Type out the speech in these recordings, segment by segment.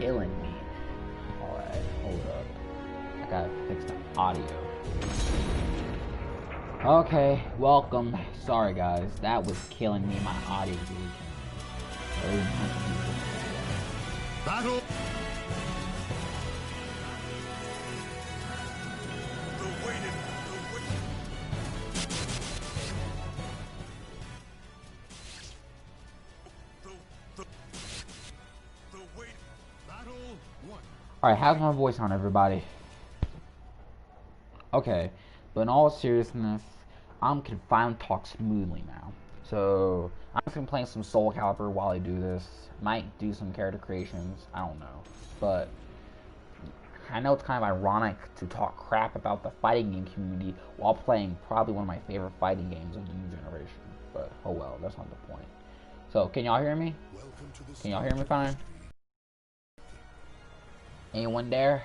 killing me. Alright, hold up. I gotta fix the audio. Okay, welcome. Sorry guys, that was killing me. My audio was really killing me. Battle! Alright, how's my voice on, everybody? Okay, but in all seriousness, I can finally talk smoothly now. So, I'm just gonna play some Soul Calibur while I do this. Might do some character creations, I don't know. But, I know it's kind of ironic to talk crap about the fighting game community while playing probably one of my favorite fighting games of the new generation. But, oh well, that's not the point. So, can y'all hear me? Can y'all hear me fine? Anyone there?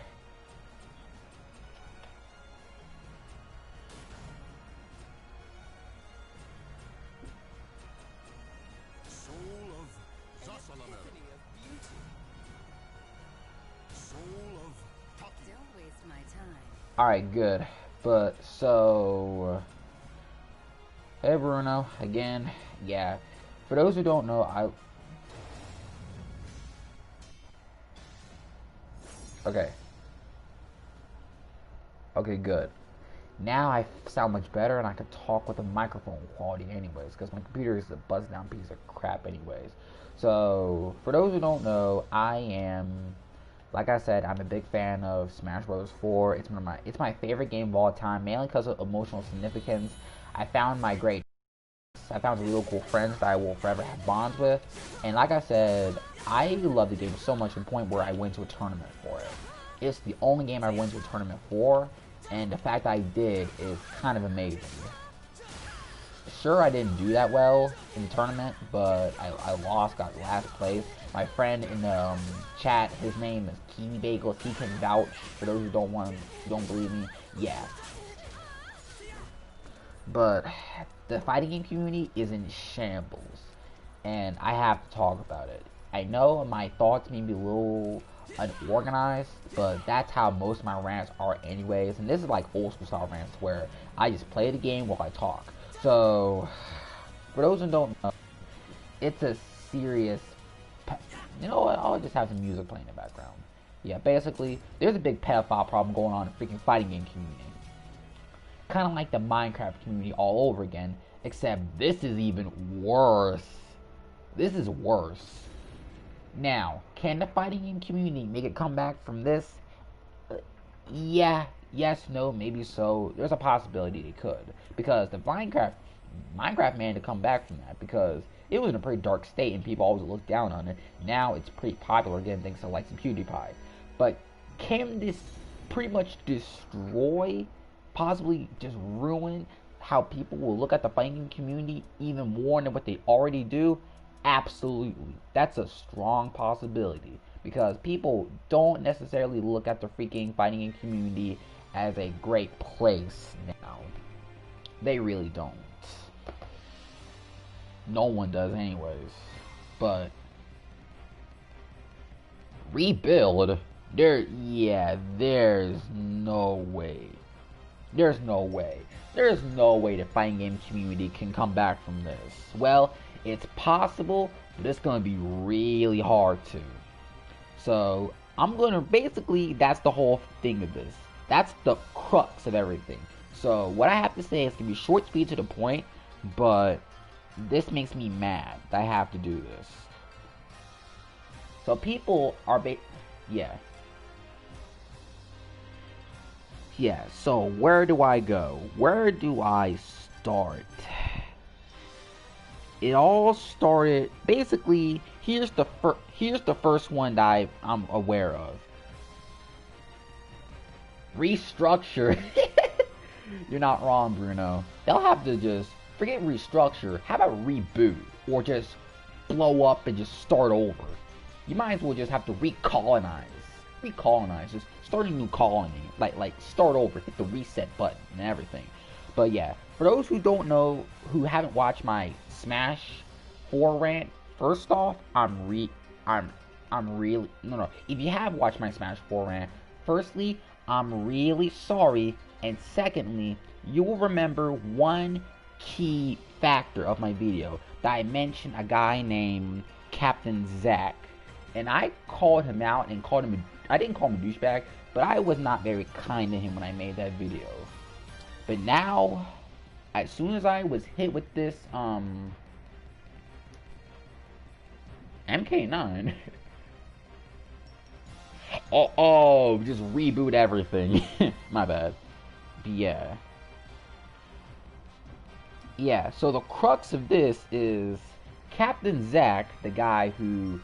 Alright, good. But, so... Hey, Bruno, again. Yeah. For those who don't know, Okay. Okay, good. Now I sound much better and I can talk with the microphone quality anyways, because my computer is a buzz down piece of crap anyways. So, for those who don't know, I am, like I said, I'm a big fan of Smash Bros. 4. It's my favorite game of all time, mainly because of emotional significance. I found real cool friends that I will forever have bonds with. And like I said, I love the game so much to the point where I went to a tournament for it. It's the only game I went to a tournament for, and the fact that I did is kind of amazing. Sure, I didn't do that well in the tournament, but I lost, got last place. My friend in the chat, his name is Kiwi Bagels. He can vouch for those who don't believe me. Yeah. But the fighting game community is in shambles, and I have to talk about it. I know my thoughts may be a little unorganized, but that's how most of my rants are anyways, and this is like old school style rants where I just play the game while I talk. So, for those who don't know, it's a serious... You know what, I'll just have some music playing in the background. Yeah, basically, there's a big pedophile problem going on in the freaking fighting game community. Kind of like the Minecraft community all over again, except this is even worse. This is worse. Now, can the fighting game community make a comeback from this? Yeah, yes, no, maybe so. There's a possibility they could, because the Minecraft managed to come back from that, because it was in a pretty dark state and people always looked down on it. Now it's pretty popular again thanks to like some PewDiePie. But can this pretty much destroy, possibly just ruin how people will look at the fighting community even more than what they already do? Absolutely. That's a strong possibility, because people don't necessarily look at the freaking fighting game community as a great place now. They really don't. No one does anyways. But rebuild? There's no way. There's no way. There's no way the fighting game community can come back from this. Well, it's possible, but it's gonna be really hard to. So, I'm gonna basically, that's the whole thing of this. That's the crux of everything. So, what I have to say is gonna be short, sweet, to the point, but this makes me mad that I have to do this. So, people are yeah. Yeah, so where do I go? Where do I start? It all started, basically, here's the first one that I'm aware of. Restructure. You're not wrong, Bruno. They'll have to just forget restructure. How about reboot, or just blow up and just start over? You might as well just have to recolonize. Just start a new colony. Like start over, hit the reset button and everything. But yeah, for those who don't know, who haven't watched my Smash 4 rant, first off, I'm I'm really no. If you have watched my Smash 4 rant, firstly, I'm really sorry, and secondly, you will remember one key factor of my video that I mentioned a guy named Captain Zach, and I called him out and called him. I didn't call him a douchebag, but I was not very kind to him when I made that video. But now, as soon as I was hit with this MK9. oh, just reboot everything. My bad. But yeah. Yeah, so the crux of this is Captain Zach, the guy who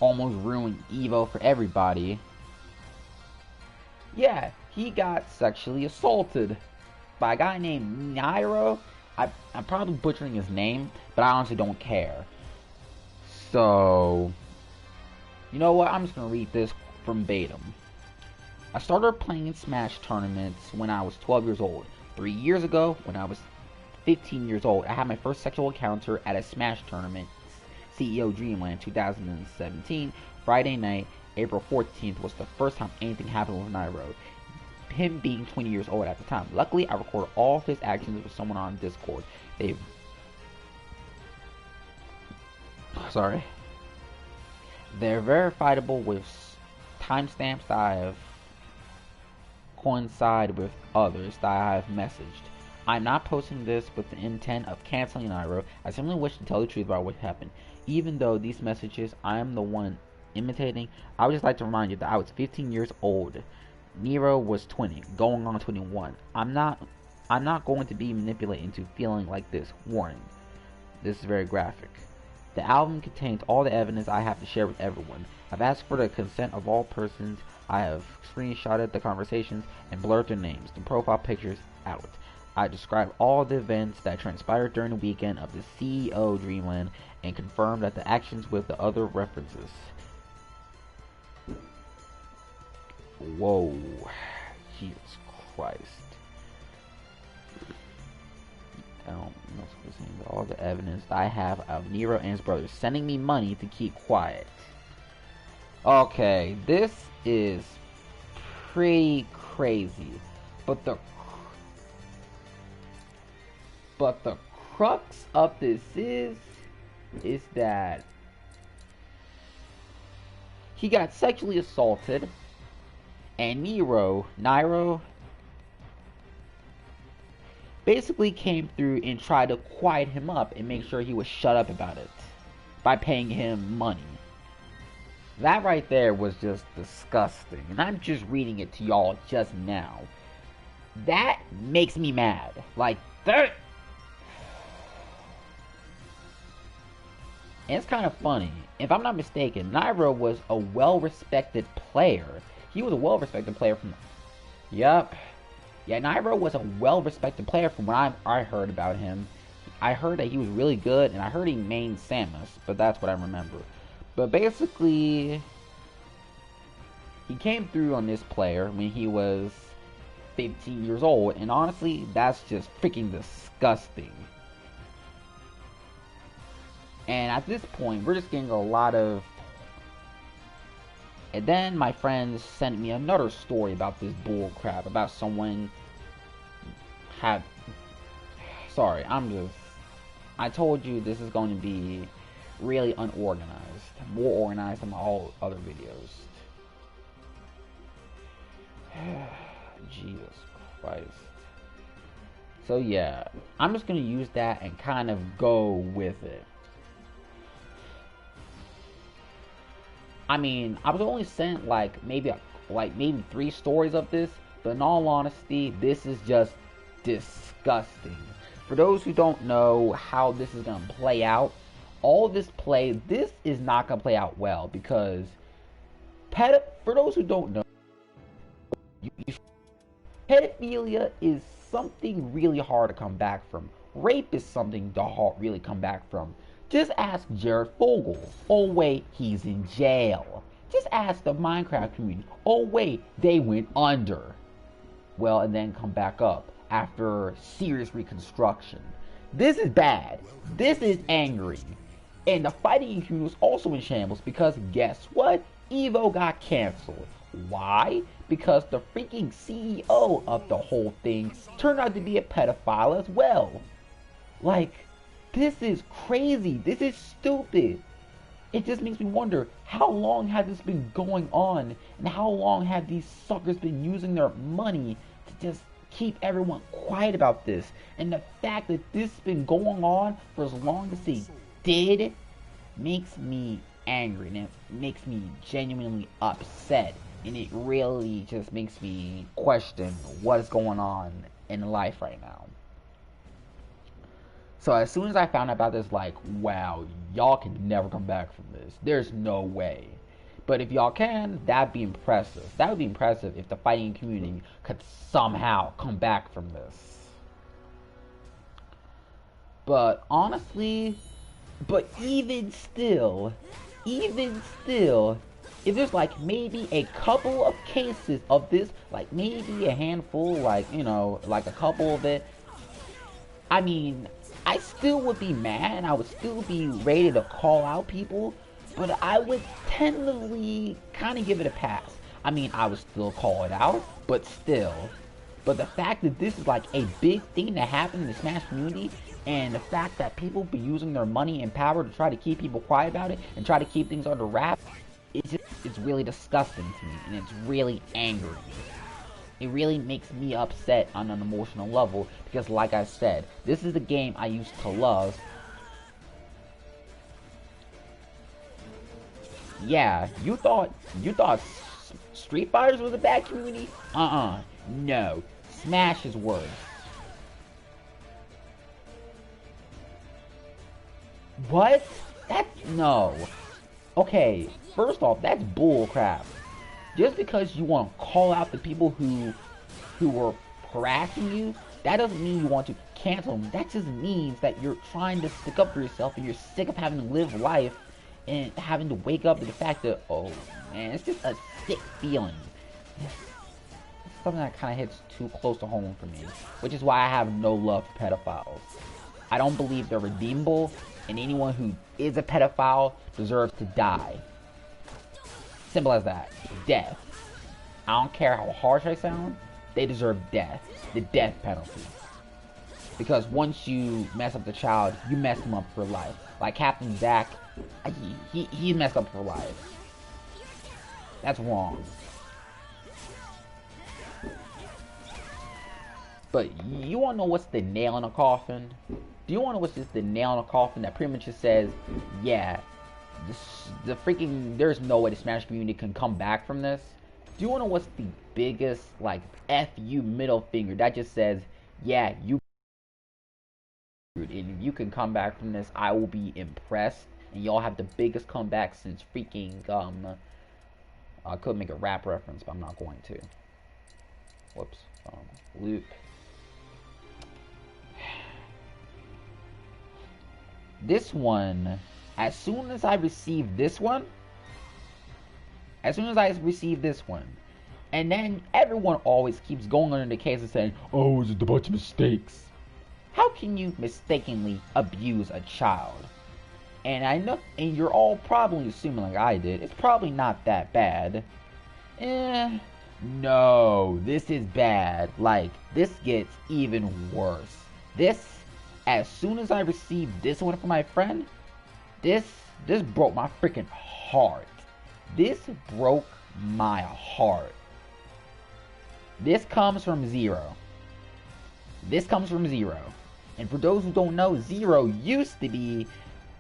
almost ruined Evo for everybody. Yeah, he got sexually assaulted by a guy named Nairo. I'm probably butchering his name, but I honestly don't care. So, you know what? I'm just gonna read this verbatim. I started playing Smash tournaments when I was 12 years old. 3 years ago, when I was 15 years old, I had my first sexual encounter at a Smash tournament, CEO Dreamland 2017. Friday night, April 14th, was the first time anything happened with Nairo. Him being 20 years old at the time. Luckily, I recorded all of his actions with someone on Discord. They're verifiable with timestamps that I have coincide with others that I have messaged. I'm not posting this with the intent of canceling Nairo. I simply wish to tell the truth about what happened. Even though these messages I am the one imitating, I would just like to remind you that I was 15 years old. Nero was 20, going on 21. I'm not going to be manipulated into feeling like this. Warning. This is very graphic. The album contains all the evidence I have to share with everyone. I've asked for the consent of all persons. I have screenshotted the conversations and blurred their names, the profile pictures out. I described all the events that transpired during the weekend of the CEO Dreamland and confirmed that the actions with the other references. Whoa. Jesus Christ. All the evidence that I have of Nero and his brothers sending me money to keep quiet. Okay, this is pretty crazy. But the crux of this is that he got sexually assaulted, and Nairo basically came through and tried to quiet him up and make sure he would shut up about it by paying him money. That right there was just disgusting, and I'm just reading it to y'all just now. That makes me mad. Like, that. And it's kind of funny. If I'm not mistaken, Nairo was a well-respected player. He was a well-respected player from... Yup. Yeah, Nairo was a well-respected player from what I heard about him. I heard that he was really good, and I heard he mained Samus, but that's what I remember. But basically, he came through on this player when he was 15 years old, and honestly, that's just freaking disgusting. And at this point, we're just getting a lot of... And then my friends sent me another story about this bull crap, about someone Sorry, I told you this is going to be really unorganized. More organized than all other videos. Jesus Christ. So yeah, I'm just going to use that and kind of go with it. I mean, I was only sent like maybe 3 stories of this, but in all honesty, this is just disgusting. For those who don't know how this is gonna play out, this is not gonna play out well because for those who don't know, pedophilia is something really hard to come back from. Rape is something to really come back from. Just ask Jared Fogle. Oh wait, he's in jail. Just ask the Minecraft community. Oh wait, they went under. Well, and then come back up after serious reconstruction. This is bad. This is angry. And the fighting community was also in shambles because guess what? Evo got canceled. Why? Because the freaking CEO of the whole thing turned out to be a pedophile as well. Like, this is crazy. This is stupid. It just makes me wonder, how long has this been going on? And how long have these suckers been using their money to just keep everyone quiet about this? And the fact that this has been going on for as long as it did makes me angry. And it makes me genuinely upset. And it really just makes me question what's going on in life right now. So as soon as I found out about this, like, wow, y'all can never come back from this. There's no way. But if y'all can, that'd be impressive. That would be impressive if the fighting community could somehow come back from this. But honestly, even still, if there's like maybe a couple of cases of this, like maybe a handful, like, you know, like a couple of it, I mean, I still would be mad and I would still be ready to call out people, but I would tentatively kind of give it a pass. I mean, I would still call it out, but still. But the fact that this is like a big thing that happened in the Smash community, and the fact that people be using their money and power to try to keep people quiet about it and try to keep things under wraps, it's really disgusting to me, and it's really angering me. It really makes me upset on an emotional level because, like I said, this is a game I used to love. Yeah, you thought Street Fighters was a bad community? No. Smash is worse. What? No. Okay, first off, that's bullcrap. Just because you want to call out the people who were harassing you, that doesn't mean you want to cancel them. That just means that you're trying to stick up for yourself and you're sick of having to live life and having to wake up to the fact that, oh man, it's just a sick feeling. It's something that kind of hits too close to home for me, which is why I have no love for pedophiles. I don't believe they're redeemable, and anyone who is a pedophile deserves to die. Simple as that. Death. I don't care how harsh I sound, they deserve death. The death penalty. Because once you mess up the child, you mess him up for life. Like Captain Zack, he messed up for life. That's wrong. But you wanna know what's the nail in the coffin? Do you wanna know what's just the nail in the coffin that pretty much just says, yeah, the freaking, there's no way the Smash community can come back from this? Do you wanna know what's the biggest, like, F you middle finger that just says, yeah, you, and if you can come back from this, I will be impressed, and y'all have the biggest comeback since freaking, I could make a rap reference, but I'm not going to. Whoops. Luke. This one, as soon as I receive this one, and then everyone always keeps going under the case and saying, oh, it's a bunch of mistakes. How can you mistakenly abuse a child? And I know, and you're all probably assuming like I did, it's probably not that bad. No, this is bad. Like, this gets even worse. This, as soon as I received this one from my friend, this broke my freaking heart. This broke my heart. This comes from Zero. And for those who don't know, Zero used to be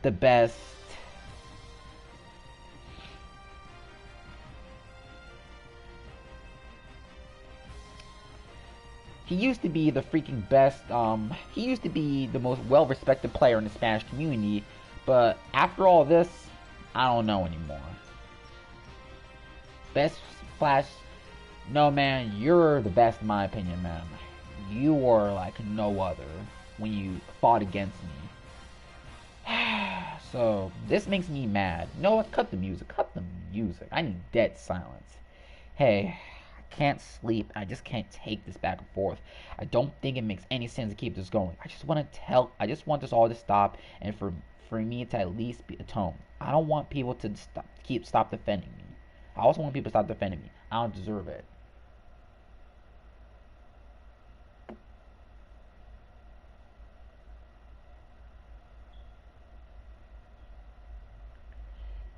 the best. He used to be the freaking best, he used to be the most well-respected player in the Smash community, but after all this, I don't know anymore. Best Flash, no man, you're the best in my opinion, man. You were like no other when you fought against me. So, this makes me mad. No, cut the music, I need dead silence. Hey, can't sleep. I just can't take this back and forth. I don't think it makes any sense to keep this going. I just want this all to stop and for for me to at least be atone. I don't want people to stop defending me. I also want people to stop defending me. I don't deserve it.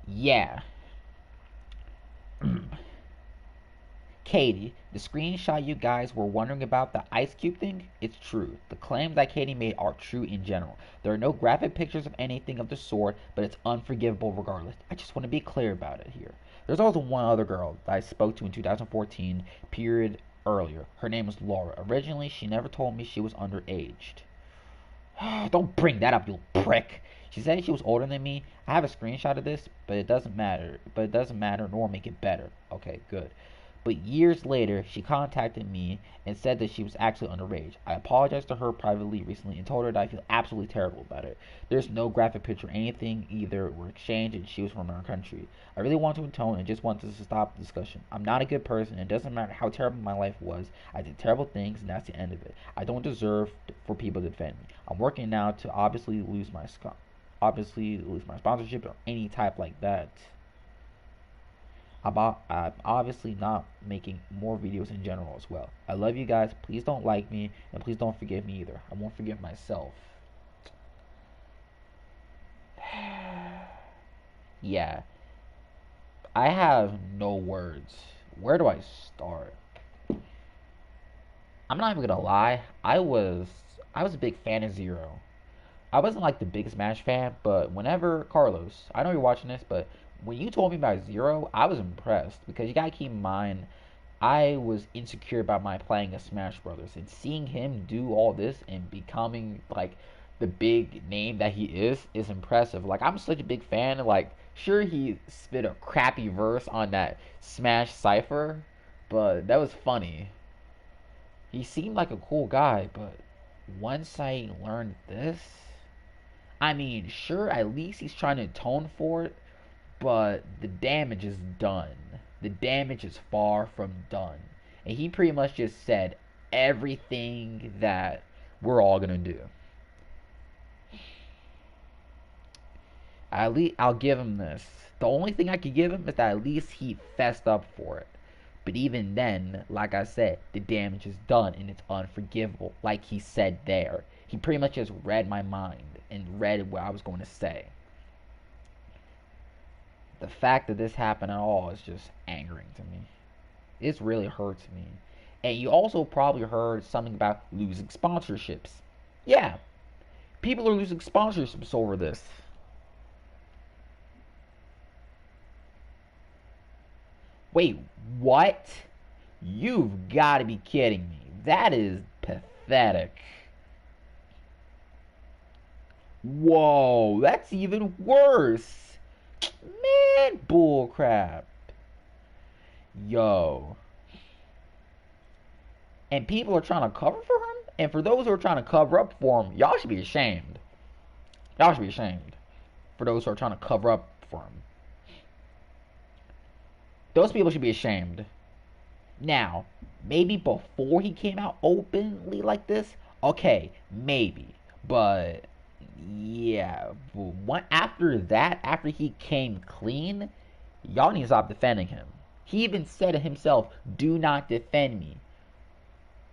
Yeah. Katie, the screenshot you guys were wondering about the ice cube thing, it's true. The claims that Katie made are true in general. There are no graphic pictures of anything of the sort, but it's unforgivable regardless. I just want to be clear about it here. There's also one other girl that I spoke to in 2014, period earlier. Her name was Laura. Originally, she never told me she was underaged. Don't bring that up, you prick. She said she was older than me. I have a screenshot of this, but it doesn't matter. Nor make it better. Okay, good. But years later, she contacted me and said that she was actually underage. I apologized to her privately recently and told her that I feel absolutely terrible about it. There's no graphic picture or anything either. We're exchanged and she was from our country. I really want to atone and just wanted to stop the discussion. I'm not a good person and it doesn't matter how terrible my life was. I did terrible things and that's the end of it. I don't deserve for people to defend me. I'm working now to obviously lose my sponsorship or any type like that. I'm obviously not making more videos in general as well. I love you guys. Please don't like me, and please don't forgive me either. I won't forgive myself. Yeah. I have no words. Where do I start? I'm not even gonna lie. I was a big fan of Zero. I wasn't like the biggest Smash fan, but whenever Carlos, I know you're watching this, but when you told me about Zero, I was impressed because you gotta keep in mind I was insecure about my playing of Smash Brothers and seeing him do all this and becoming like the big name that he is impressive. Like I'm such a big fan. Like sure he spit a crappy verse on that Smash Cipher, but that was funny. He seemed like a cool guy, but once I learned this, I mean, sure, at least he's trying to atone for it, but the damage is done. The damage is far from done. And he pretty much just said everything that we're all gonna do. At least I'll give him this. The only thing I could give him is that at least he fessed up for it. But even then, like I said, the damage is done and it's unforgivable. Like he said there. He pretty much just read my mind and read what I was going to say. The fact that this happened at all is just angering to me. It really hurts me. And you also probably heard something about losing sponsorships. Yeah, people are losing sponsorships over this. Wait, what? You've got to be kidding me. That is pathetic. Whoa, that's even worse. Man, bullcrap. Yo. And people are trying to cover for him? And for those who are trying to cover up for him, y'all should be ashamed. Y'all should be ashamed. For those who are trying to cover up for him. Those people should be ashamed. Now, maybe before he came out openly like this, okay, maybe. But yeah, after that, after he came clean, y'all need to stop defending him. He even said it himself, do not defend me.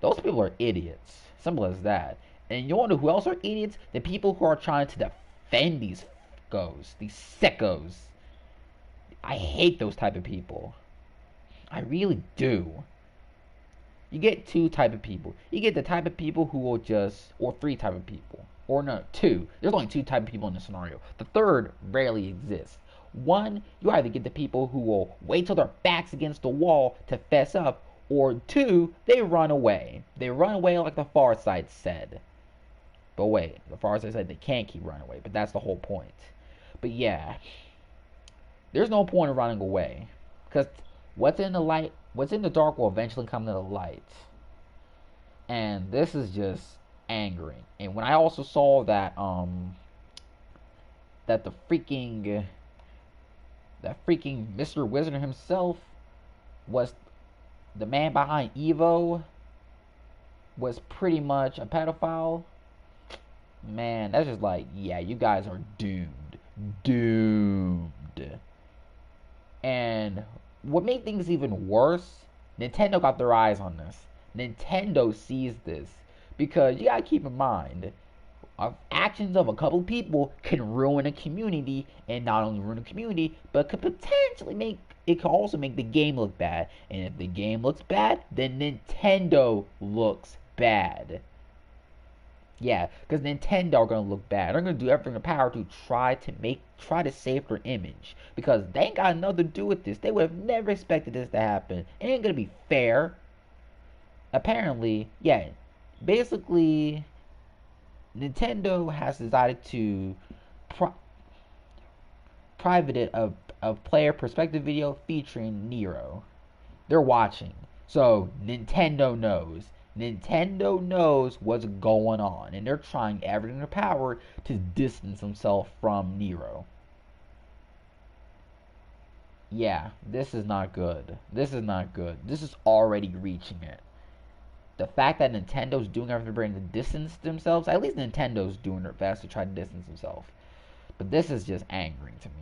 Those people are idiots. Simple as that. And you wanna know who else are idiots? The people who are trying to defend these sickos. I hate those type of people. I really do. You get two type of people. You get the type of people who will just, or three type of people. Or no, two. There's only two type of people in this scenario. The third rarely exists. One, you either get the people who will wait till their back's against the wall to fess up, or two, they run away. They run away like the Far Side said. But wait, the Far Side said they can't keep running away, but that's the whole point. But yeah, there's no point in running away. Because what's in the dark will eventually come to the light. And this is just angering. And when I also saw that the freaking Mr. Wizard himself was the man behind Evo was pretty much a pedophile, Man, that's just like, yeah, you guys are doomed. Doomed. And what made things even worse, Nintendo got their eyes on this. Nintendo sees this. Because you gotta keep in mind, actions of a couple people can ruin a community, and not only ruin a community, but could potentially make it could also make the game look bad. And if the game looks bad, then Nintendo looks bad. Yeah, because Nintendo are gonna look bad. They're gonna do everything in their power to try to save their image. Because they ain't got nothing to do with this. They would have never expected this to happen. It ain't gonna be fair. Apparently, yeah. Basically, Nintendo has decided to private it a player perspective video featuring Nero. They're watching. So Nintendo knows. Nintendo knows what's going on, and they're trying everything in their power to distance themselves from Nero. Yeah, this is not good. This is not good. This is already reaching it. The fact that Nintendo's doing everything to distance themselves, at least Nintendo's doing their best to try to distance themselves. But this is just angering to me.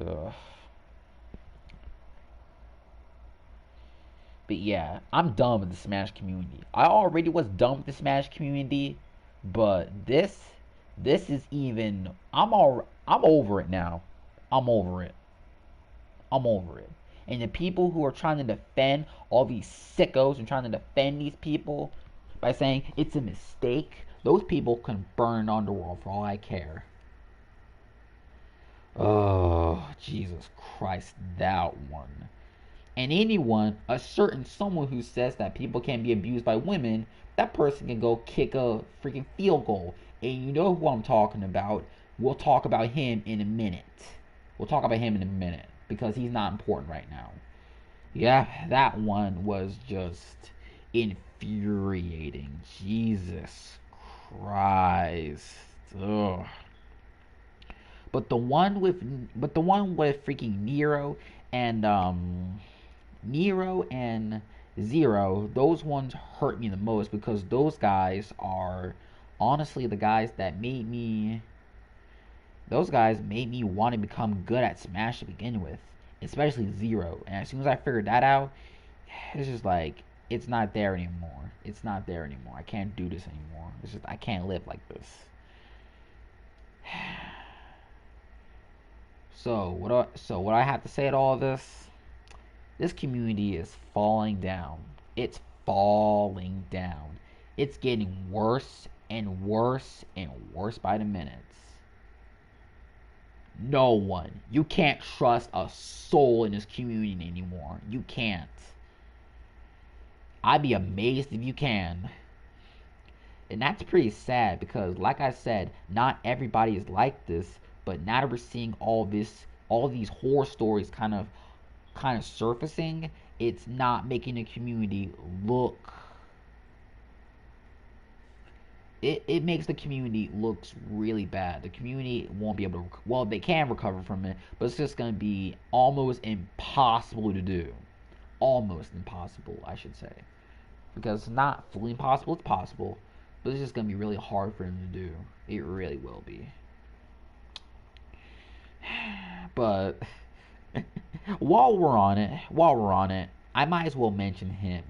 Ugh. But yeah, I'm done with the Smash community. I already was done with the Smash community, but this is even I'm over it now. I'm over it. I'm over it. And the people who are trying to defend all these sickos and trying to defend these people by saying it's a mistake, those people can burn in underworld for all I care. Oh, Jesus Christ, that one. And anyone, a certain someone who says that people can't be abused by women, that person can go kick a freaking field goal. And you know who I'm talking about. We'll talk about him in a minute. Because he's not important right now. Yeah, that one was just infuriating. Jesus Christ. Ugh. But the one with freaking Nero and Zero, those ones hurt me the most because those guys are honestly the guys that made me want to become good at Smash to begin with, especially Zero. And as soon as I figured that out, it's just like it's not there anymore. I can't do this anymore. It's just I can't live like this. So what I have to say to all this? This community is falling down. It's falling down. It's getting worse and worse and worse by the minutes. No one. You can't trust a soul in this community anymore. You can't. I'd be amazed if you can. And that's pretty sad because, like I said, not everybody is like this. But now that we're seeing all these horror stories kind of surfacing, it's not making the community look. It makes the community looks really bad. The community won't be able to. Well, they can recover from it, but it's just gonna be almost impossible to do. Almost impossible, I should say, because it's not fully impossible. It's possible, but it's just gonna be really hard for them to do. It really will be. But while we're on it, I might as well mention him.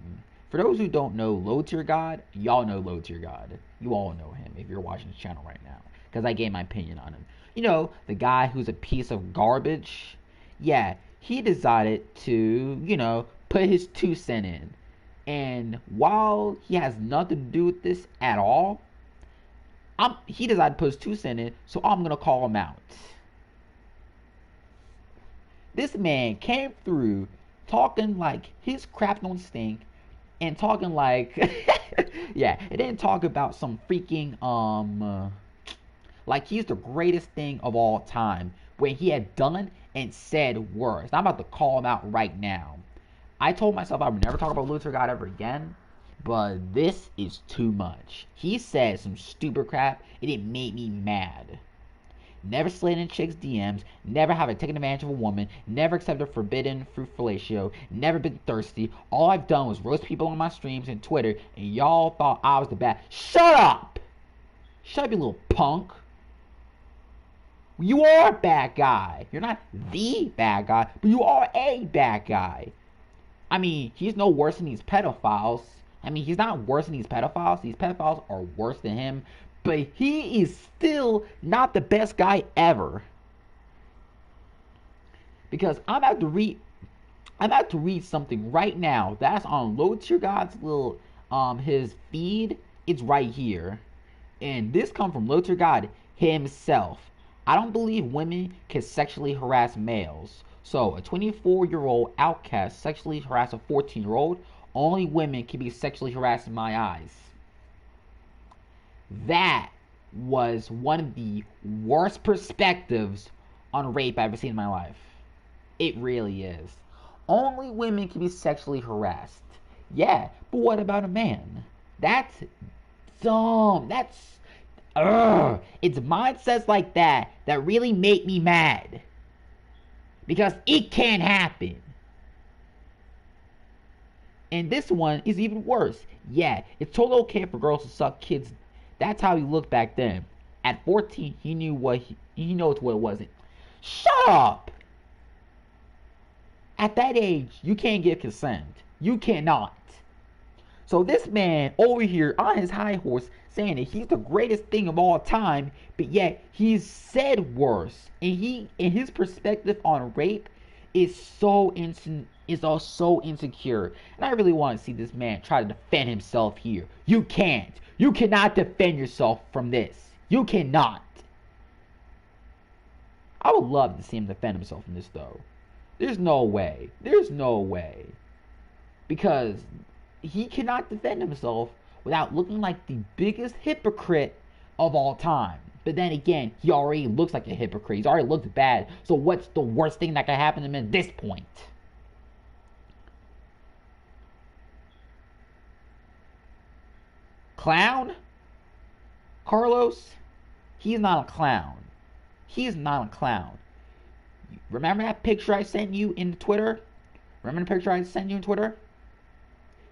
For those who don't know Low Tier God, y'all know Low Tier God. You all know him if you're watching this channel right now, because I gave my opinion on him. You know, the guy who's a piece of garbage. Yeah, he decided to, put his 2 cents in. And while he has nothing to do with this at all, he decided to put his 2 cents in, so I'm going to call him out. This man came through talking like his crap don't stink and talking like yeah, it didn't talk about some freaking like he's the greatest thing of all time when he had done and said worse. I'm about to call him out right now. I told myself I would never talk about Luther God ever again, but this is too much. He said some stupid crap and it made me mad. never slid in chicks' DMs, never have taken advantage of a woman, never accepted forbidden fruit fellatio, never been thirsty. All I've done was roast people on my streams and Twitter, and y'all thought I was the bad. Shut up! Shut up, you little punk. You are a bad guy. You're not the bad guy, but you are a bad guy. I mean, he's no worse than these pedophiles. I mean, he's not worse than these pedophiles. These pedophiles are worse than him. But he is still not the best guy ever. Because I'm about to read something right now. That's on Load to Your God's little his feed. It's right here. And this comes from Load to Your God himself. I don't believe women can sexually harass males. So, a 24-year-old outcast sexually harassed a 14-year-old. Only women can be sexually harassed in my eyes. That was one of the worst perspectives on rape I've ever seen in my life. It really is. Only women can be sexually harassed. Yeah, but what about a man? That's dumb. That's... It's mindsets like that that really make me mad. Because it can't happen. And this one is even worse. Yeah, it's totally okay for girls to suck kids. That's how he looked back then. At 14, he knew what he knows what it wasn't. Shut up! At that age, you can't give consent. You cannot. So this man over here on his high horse saying that he's the greatest thing of all time, but yet he's said worse. And his perspective on rape is so insecure. And I really want to see this man try to defend himself here. You can't. You cannot defend yourself from this. You cannot. I would love to see him defend himself from this, though. There's no way. There's no way. Because he cannot defend himself without looking like the biggest hypocrite of all time. But then again, he already looks like a hypocrite. He's already looked bad. So what's the worst thing that can happen to him at this point? Clown? Carlos? He's not a clown. He's not a clown. Remember that picture I sent you in Twitter? Remember the picture I sent you in Twitter?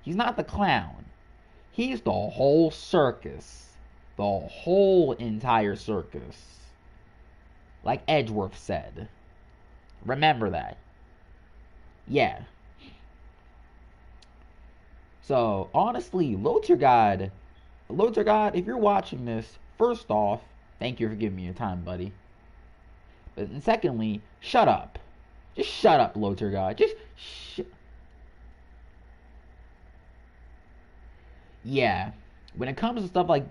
He's not the clown. He's the whole circus. The whole entire circus. Like Edgeworth said. Remember that. Yeah. So, honestly, Load to God, if you're watching this, first off, thank you for giving me your time, buddy. But and secondly, shut up. Just shut up, Load to God. Just yeah. When it comes to stuff like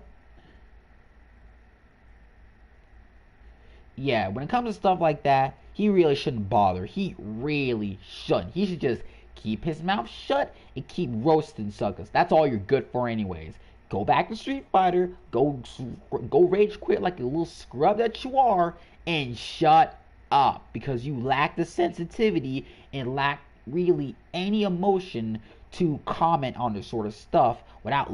that, he really shouldn't bother. He really shouldn't. He should just keep his mouth shut and keep roasting suckers. That's all you're good for anyways. Go back to Street Fighter, go rage quit like a little scrub that you are, and shut up. Because you lack the sensitivity and lack really any emotion to comment on this sort of stuff without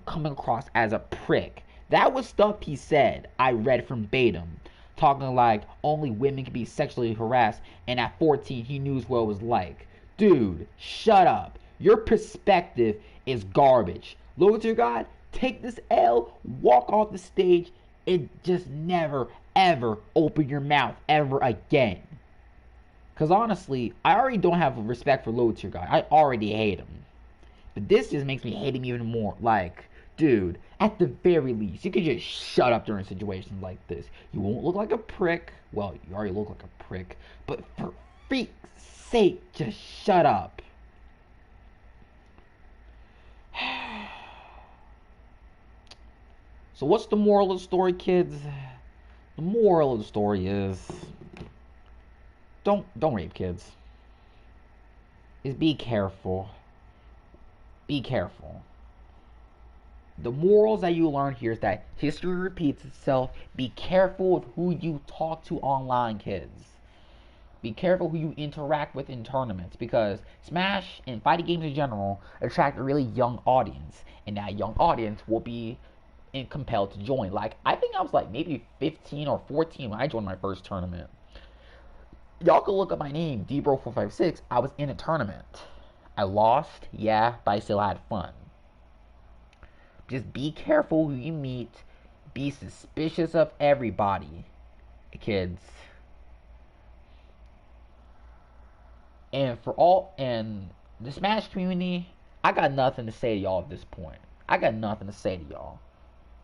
coming across as a prick. That was stuff he said, I read from Batum. Talking like only women can be sexually harassed, and at 14 he knew what it was like. Dude, shut up. Your perspective is garbage. Lord to God, take this L, walk off the stage, and just never, ever open your mouth ever again. Because honestly, I already don't have respect for Lord to God. I already hate him. But this just makes me hate him even more. Like, dude, at the very least, you could just shut up during situations like this. You won't look like a prick. Well, you already look like a prick. But for freak's sake, just shut up. So what's the moral of the story, kids? The moral of the story is don't rape kids. Is be careful. Be careful. The morals that you learn here is that history repeats itself. Be careful with who you talk to online, kids. Be careful who you interact with in tournaments, because Smash and fighting games in general attract a really young audience, and that young audience will be compelled to join. Like, I think I was like maybe 15 or 14 when I joined my first tournament. Y'all can look up my name, Dbro456. I was in a tournament. I lost, yeah, but I still had fun. Just be careful who you meet. Be suspicious of everybody, kids. And for all and the Smash community, I got nothing to say to y'all at this point. I got nothing to say to y'all.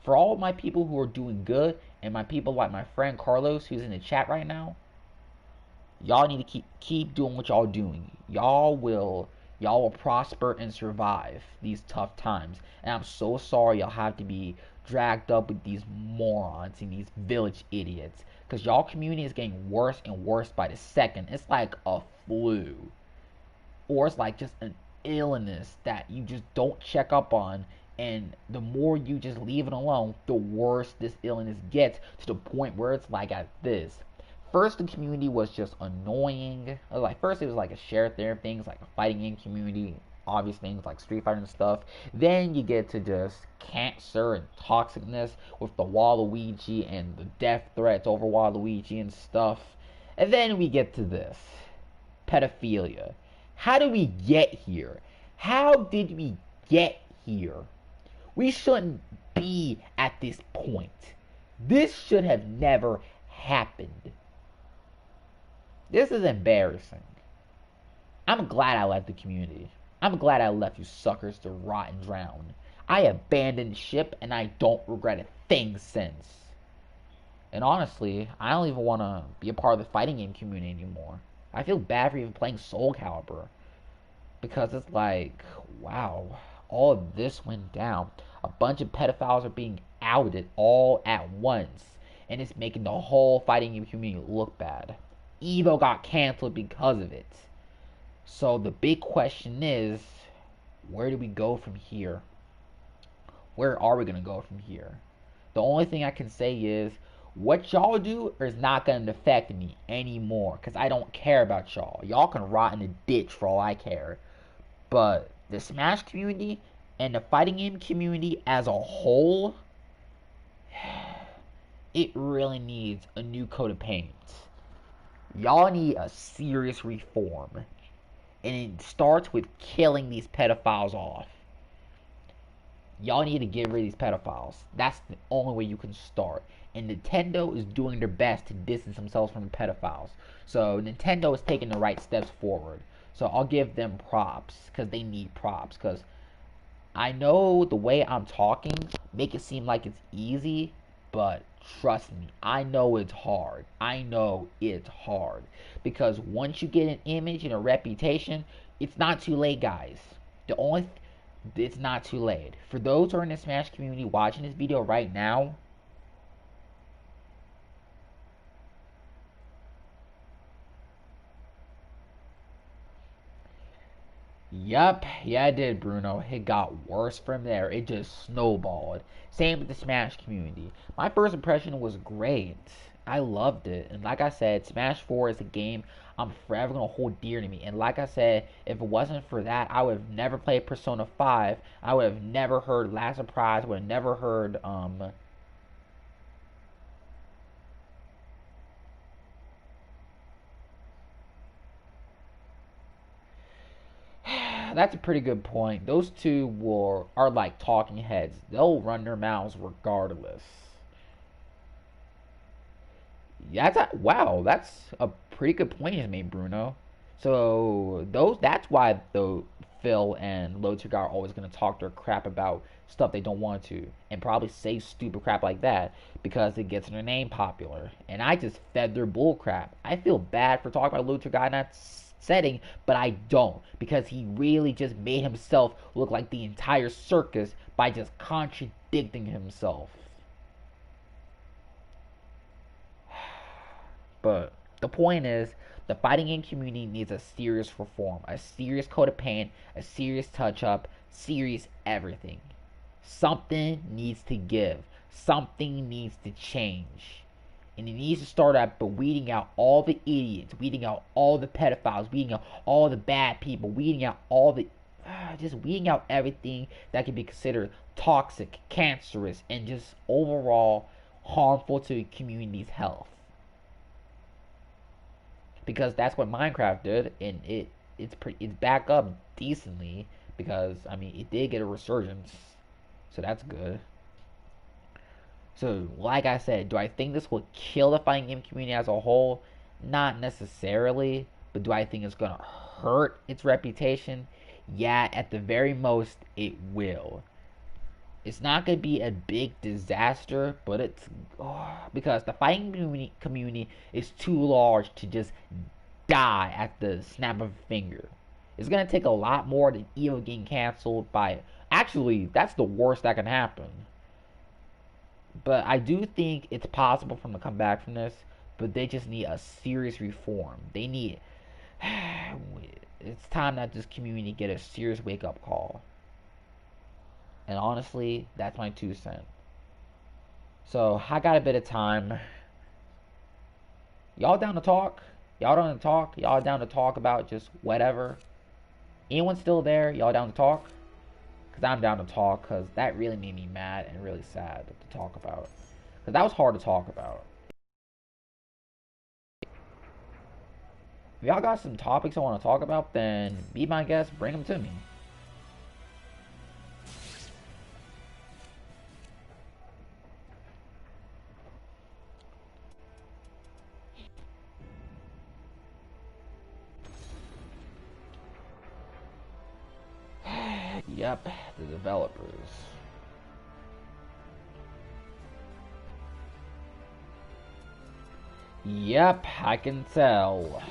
For all of my people who are doing good, and my people like my friend Carlos, who's in the chat right now, y'all need to keep doing what y'all doing. Y'all will prosper and survive these tough times. And I'm so sorry y'all have to be dragged up with these morons and these village idiots. Because y'all community is getting worse and worse by the second. It's like a flu. Or it's like just an illness that you just don't check up on. And the more you just leave it alone, the worse this illness gets, to the point where it's like at this. First, the community was just annoying. Like, first it was like a share their things, like a fighting game community, obvious things like Street Fighter and stuff. Then you get to just cancer and toxicness with the Waluigi and the death threats over Waluigi and stuff. And then we get to this pedophilia. How did we get here? How did we get here? We shouldn't be at this point. This should have never happened. This is embarrassing. I'm glad I left the community. I'm glad I left you suckers to rot and drown. I abandoned ship and I don't regret a thing since. And honestly, I don't even want to be a part of the fighting game community anymore. I feel bad for even playing Soul Calibur. Because it's like, wow, all of this went down. A bunch of pedophiles are being outed all at once. And it's making the whole fighting game community look bad. Evo got canceled because of it. So the big question is, where do we go from here? Where are we going to go from here? The only thing I can say is, what y'all do is not going to affect me anymore. Because I don't care about y'all. Y'all can rot in the ditch for all I care. But the Smash community and the fighting game community as a whole, it really needs a new coat of paint. Y'all need a serious reform. And it starts with killing these pedophiles off. Y'all need to get rid of these pedophiles. That's the only way you can start. And Nintendo is doing their best to distance themselves from the pedophiles. So Nintendo is taking the right steps forward. So I'll give them props. Because they need props. Because I know the way I'm talking make it seem like it's easy. But trust me, I know it's hard. I know it's hard. Because once you get an image and a reputation, it's not too late, guys. It's not too late. For those who are in the Smash community watching this video right now, Yup, yeah it did, Bruno. It got worse from there. It just snowballed. Same with the Smash community. My first impression was great. I loved it. And like I said, Smash 4 is a game I'm forever going to hold dear to me. And like I said, if it wasn't for that, I would have never played Persona 5. I would have never heard Last Surprise. I would have never heard, That's a pretty good point. Those two are like talking heads. They'll run their mouths regardless. Wow, that's a pretty good point you made, Bruno. So that's why the Phil and Lotugar are always gonna talk their crap about stuff they don't want to, and probably say stupid crap like that because it gets their name popular. And I just fed their bull crap. I feel bad for talking about Lotugar in that setting, but I don't, because he really just made himself look like the entire circus by just contradicting himself. But the point is, the fighting game community needs a serious reform, a serious coat of paint, a serious touch up, serious everything. Something needs to give. Something needs to change. And it needs to start out by weeding out all the idiots, weeding out all the pedophiles, weeding out all the bad people, weeding out all the just weeding out everything that can be considered toxic, cancerous, and just overall harmful to the community's health. Because that's what Minecraft did, and it's back up decently because I mean it did get a resurgence, so that's good. So like I said, do I think this will kill the fighting game community as a whole? Not necessarily, but do I think it's gonna hurt its reputation? Yeah, at the very most, it will. It's not gonna be a big disaster, but it's because the fighting community is too large to just die at the snap of a finger. It's gonna take a lot more than EVO getting canceled by. Actually, that's the worst that can happen. But I do think it's possible for them to come back from this. But they just need a serious reform. They need. It's time that this community get a serious wake up call. And honestly, that's my 2 cents. So I got a bit of time. Y'all down to talk? Y'all down to talk? Y'all down to talk about just whatever? Anyone still there? Y'all down to talk? Because I'm down to talk, because that really made me mad and really sad to talk about. Because that was hard to talk about. If y'all got some topics I want to talk about, then be my guest, bring them to me. Yep, the developers. Yep, I can tell.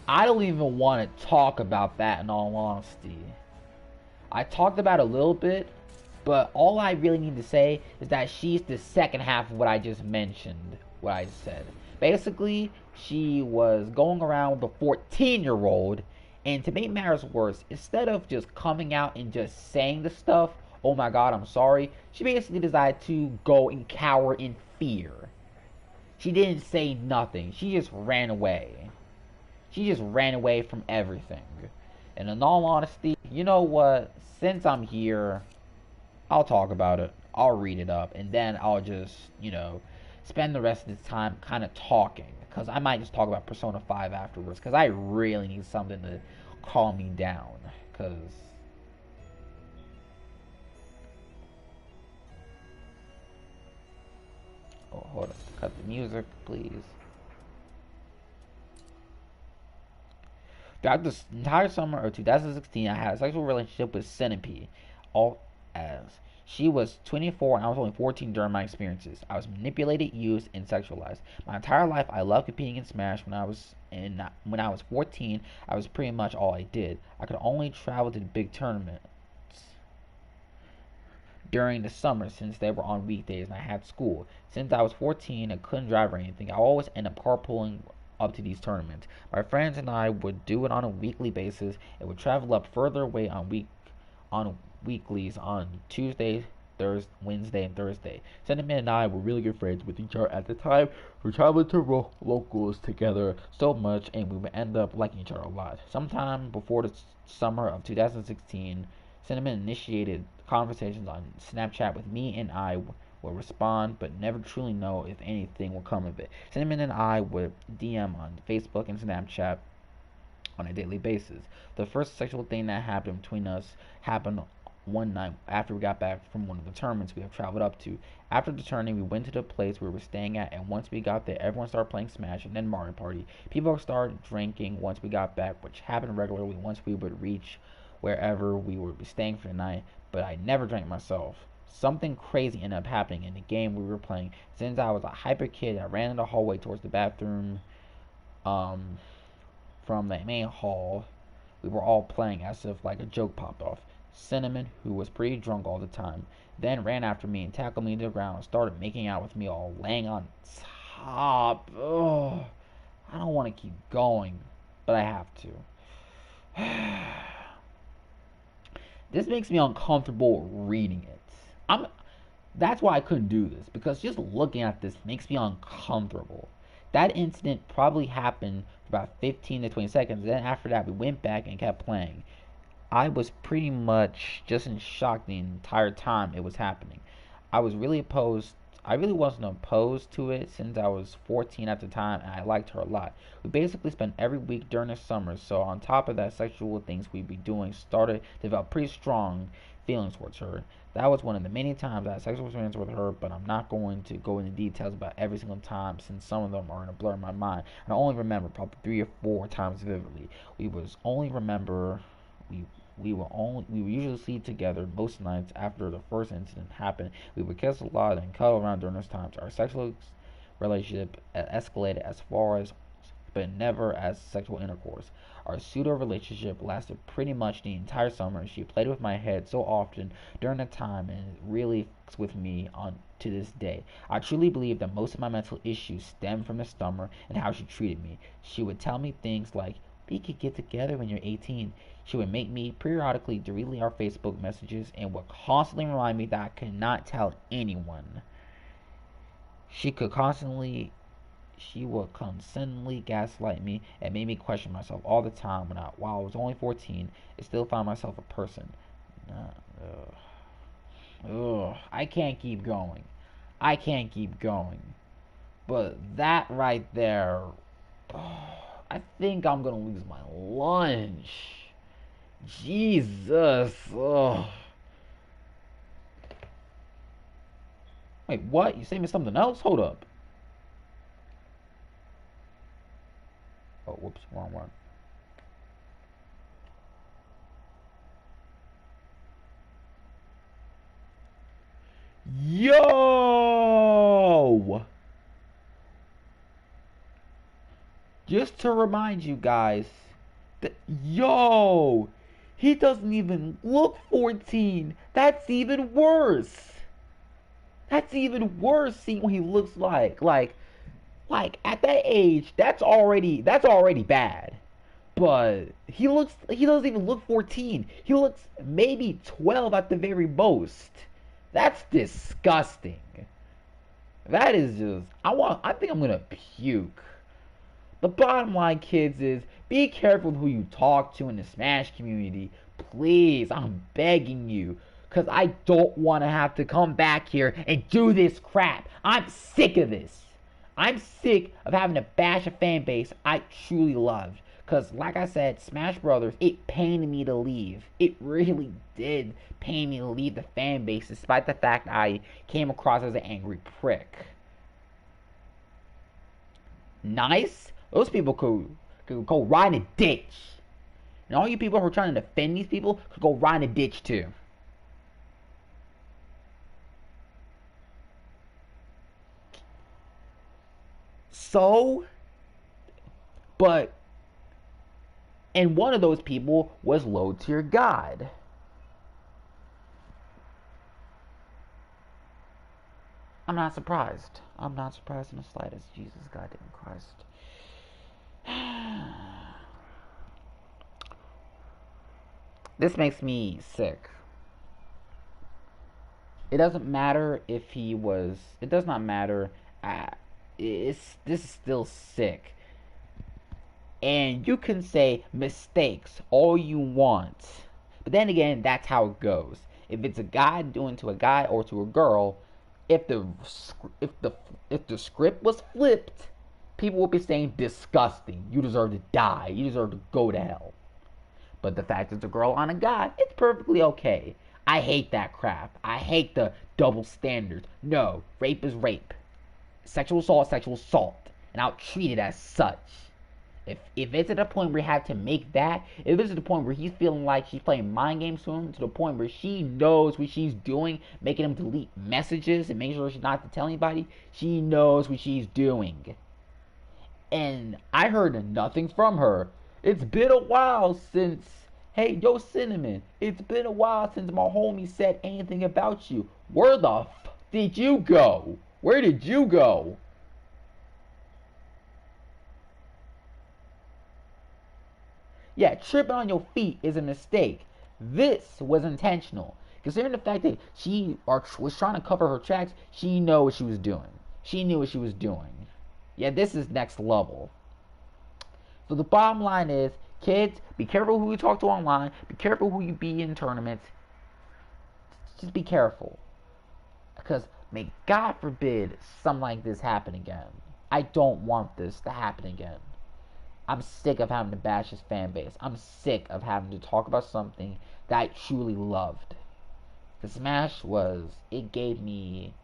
I don't even want to talk about that in all honesty. I talked about it a little bit, but all I really need to say is that she's the second half of what I just mentioned, what I said. Basically, she was going around with a 14-year-old, and to make matters worse, instead of just coming out and just saying the stuff, oh my god, I'm sorry, she basically decided to go and cower in fear. She didn't say nothing. She just ran away. She just ran away from everything. And in all honesty, you know what? Since I'm here, I'll talk about it. I'll read it up. And then I'll just, spend the rest of the time kind of talking. Because I might just talk about Persona 5 afterwards. Because I really need something to calm me down. Because... oh, hold on. Cut the music, please. Throughout the entire summer of 2016, I had a sexual relationship with Centipede, all as she was 24 and I was only 14 during my experiences. I was manipulated, used, and sexualized. My entire life, I loved competing in Smash. When I was 14, I was pretty much all I did. I could only travel to the big tournaments during the summer since they were on weekdays and I had school. Since I was 14 and couldn't drive or anything, I always end up carpooling up to these tournaments. My friends and I would do it on a weekly basis and would travel up further away on weeklies on Tuesday, Thursday, Wednesday, and Thursday. Sentiment and I were really good friends with each other at the time. We traveled to locals together so much and we would end up liking each other a lot. Sometime before the summer of 2016, Sentiment initiated conversations on Snapchat with me and I will respond but never truly know if anything will come of it. Cinnamon and I would DM on Facebook and Snapchat on a daily basis. The first sexual thing that happened between us happened one night after we got back from one of the tournaments we have traveled up to. After the tournament, we went to the place we were staying at, and once we got there, everyone started playing Smash and then Mario Party. People started drinking once we got back, which happened regularly once we would reach wherever we would be staying for the night, but I never drank myself. Something crazy ended up happening in the game we were playing. Since I was a hyper kid, I ran in the hallway towards the bathroom from the main hall. We were all playing as if like a joke popped off. Cinnamon, who was pretty drunk all the time, then ran after me and tackled me to the ground and started making out with me all laying on top. Ugh. I don't want to keep going, but I have to. This makes me uncomfortable reading it. That's why I couldn't do this, because just looking at this makes me uncomfortable. That incident probably happened for about 15 to 20 seconds. Then after that, we went back and kept playing. I was pretty much just in shock the entire time it was happening. I was really opposed. I really wasn't opposed to it since I was 14 at the time and I liked her a lot. We basically spent every week during the summer, so on top of that, sexual things we'd be doing started to develop pretty strong feelings towards her. That was one of the many times I had sexual experience with her, but I'm not going to go into details about every single time since some of them are in a blur in my mind. And I only remember probably 3 or 4 times vividly. We was only remember we we would usually sleep together most nights after the first incident happened. We would kiss a lot and cuddle around during those times. Our sexual relationship escalated as far as but never as sexual intercourse. Our pseudo relationship lasted pretty much the entire summer. She played with my head so often during the time and it really fucks with me on to this day. I truly believe that most of my mental issues stem from the summer and how she treated me. She would tell me things like, we could get together when you're 18. She would make me periodically delete our Facebook messages and would constantly remind me that I could not tell anyone. She could constantly she would constantly gaslight me and made me question myself all the time while I was only 14, I still found myself a person. I can't keep going. I can't keep going. But that right there, I think I'm gonna lose my lunch. Jesus. Wait, what? You saying me something else? Hold up. Oh, whoops, wrong one. Yo! Just to remind you guys that, yo, he doesn't even look 14. That's even worse. That's even worse seeing what he looks like. Like at that age, that's already bad. But he doesn't even look 14. He looks maybe 12 at the very most. That's disgusting. That is just I think I'm gonna puke. The bottom line, kids, is be careful who you talk to in the Smash community. Please, I'm begging you. Because I don't want to have to come back here and do this crap. I'm sick of this. I'm sick of having to bash a fan base I truly loved. Because, like I said, Smash Brothers, it pained me to leave. It really did pain me to leave the fan base, despite the fact I came across as an angry prick. Nice? Those people could go ride in a ditch. And all you people who are trying to defend these people could go ride in a ditch too. So, but, and one of those people was low tier God. I'm not surprised. I'm not surprised in the slightest. Jesus goddamn Christ. This makes me sick. It doesn't matter if he was. It does not matter. This is still sick. And you can say mistakes all you want, but then again, that's how it goes. If it's a guy doing to a guy or to a girl, if the script was flipped, people would be saying disgusting. You deserve to die. You deserve to go to hell. But the fact it's a girl on a guy, it's perfectly okay. I hate that crap. I hate the double standards. No, rape is rape. Sexual assault, and I'll treat it as such. If it's at a point where you have to make that, if it's at the point where he's feeling like she's playing mind games to him, to the point where she knows what she's doing, making him delete messages and making sure she's not to tell anybody, she knows what she's doing. And I heard nothing from her. It's been a while since, hey, yo, Cinnamon, it's been a while since my homie said anything about you. Where the f did you go? Where did you go? Yeah, tripping on your feet is a mistake. This was intentional. Considering the fact that she was trying to cover her tracks, she knew what she was doing. She knew what she was doing. Yeah, this is next level. So the bottom line is, kids, be careful who you talk to online. Be careful who you be in tournaments. Just be careful. Because may God forbid something like this happen again. I don't want this to happen again. I'm sick of having to bash his fan base. I'm sick of having to talk about something that I truly loved. The Smash was, it gave me,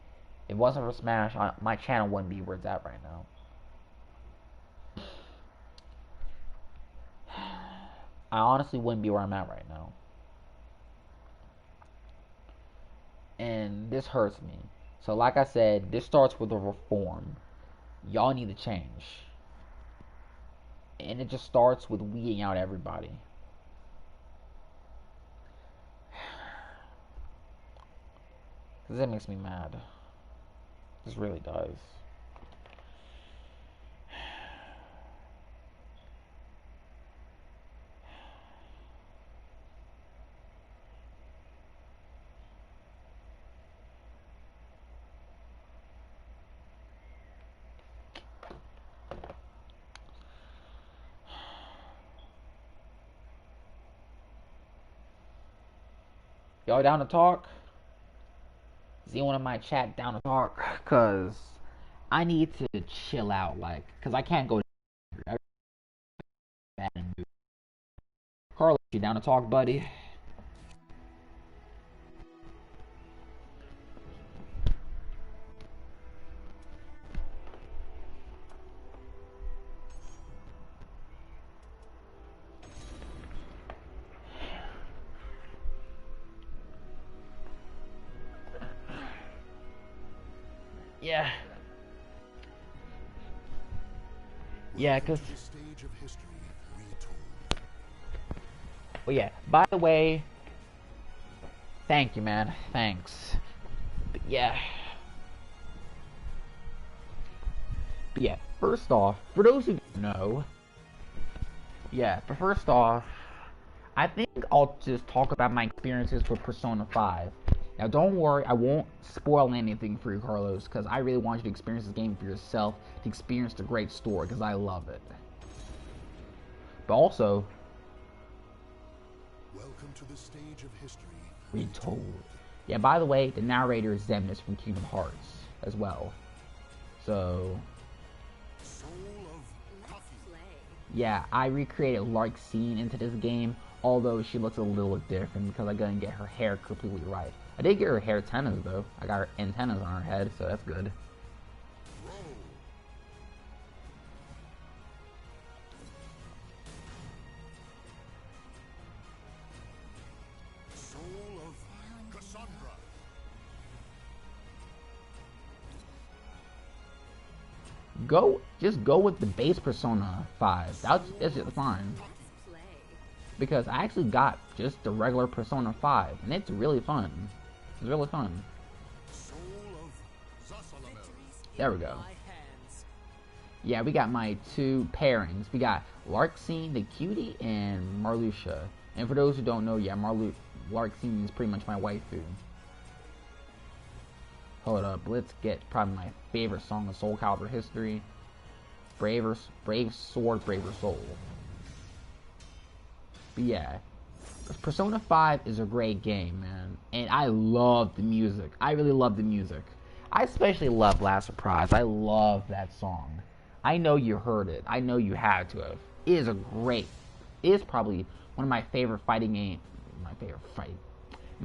if it wasn't for Smash, my channel wouldn't be where it's at right now. I honestly wouldn't be where I'm at right now. And this hurts me. So like I said, this starts with a reform. Y'all need to change. And it just starts with weeding out everybody. Cause that makes me mad. This really does. Y'all down to talk? Is anyone in my chat down to talk? Cause I need to chill out, like, cause I can't go. Carlos, you down to talk, buddy? Yeah. Yeah, cause. Well, yeah. By the way, thank you, man. Thanks. But yeah. But yeah. First off, for those who don't know, yeah. But first off, I think I'll just talk about my experiences with Persona 5. Now, don't worry, I won't spoil anything for you, Carlos, because I really want you to experience this game for yourself, to experience the great story, because I love it. But also, welcome to the stage of history retold. Yeah, by the way, the narrator is Xemnas from Kingdom Hearts as well. So, yeah, I recreated Larxene into this game, although she looks a little different because I couldn't get her hair completely right. I did get her hair antennas though. I got her antennas on her head, so that's good. Just go with the base Persona 5. That's just fine. Because I actually got just the regular Persona 5, and it's really fun. It's really fun. There we go. Yeah, we got my two pairings. We got Larxene the cutie and Marluxia. And for those who don't know, yeah, Larxene is pretty much my waifu. Hold up, let's get probably my favorite song of Soul Calibur history. Brave Sword, Braver Soul. But yeah, Persona 5 is a great game, man. And I love the music. I really love the music. I especially love Last Surprise. I love that song. I know you heard it. I know you had to have. It is it is probably one of my favorite fighting games.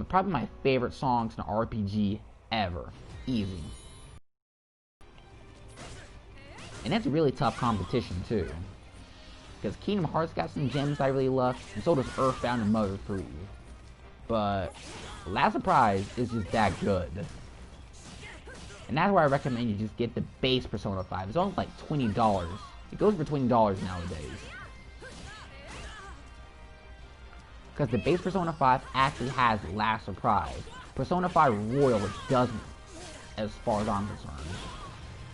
Probably my favorite songs in an RPG ever. Easy. And that's a really tough competition too. Because Kingdom Hearts got some gems I really love, and so does Earthbound and Mother 3. But Last Surprise is just that good. And that's why I recommend you just get the base Persona 5. It's only like $20. It goes for $20 nowadays. Because the base Persona 5 actually has Last Surprise. Persona 5 Royal doesn't, as far as I'm concerned.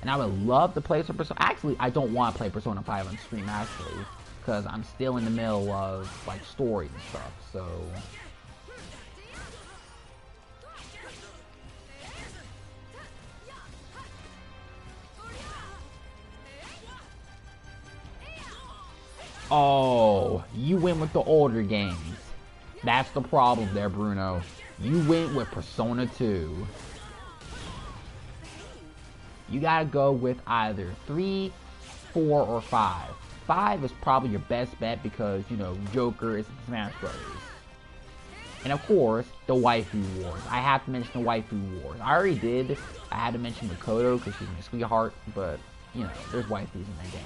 And I would love to play some Persona. Actually, I don't want to play Persona 5 on stream, actually. Because I'm still in the middle of, like, story and stuff, so... Oh, you went with the older games. That's the problem there, Bruno. You went with Persona 2. You gotta go with either 3, 4, or 5. 5 is probably your best bet because, you know, Joker is Smash Brothers. And of course, the Waifu Wars. I have to mention the Waifu Wars. I already did. I had to mention Makoto because she's my sweetheart, but, you know, there's waifus in that game.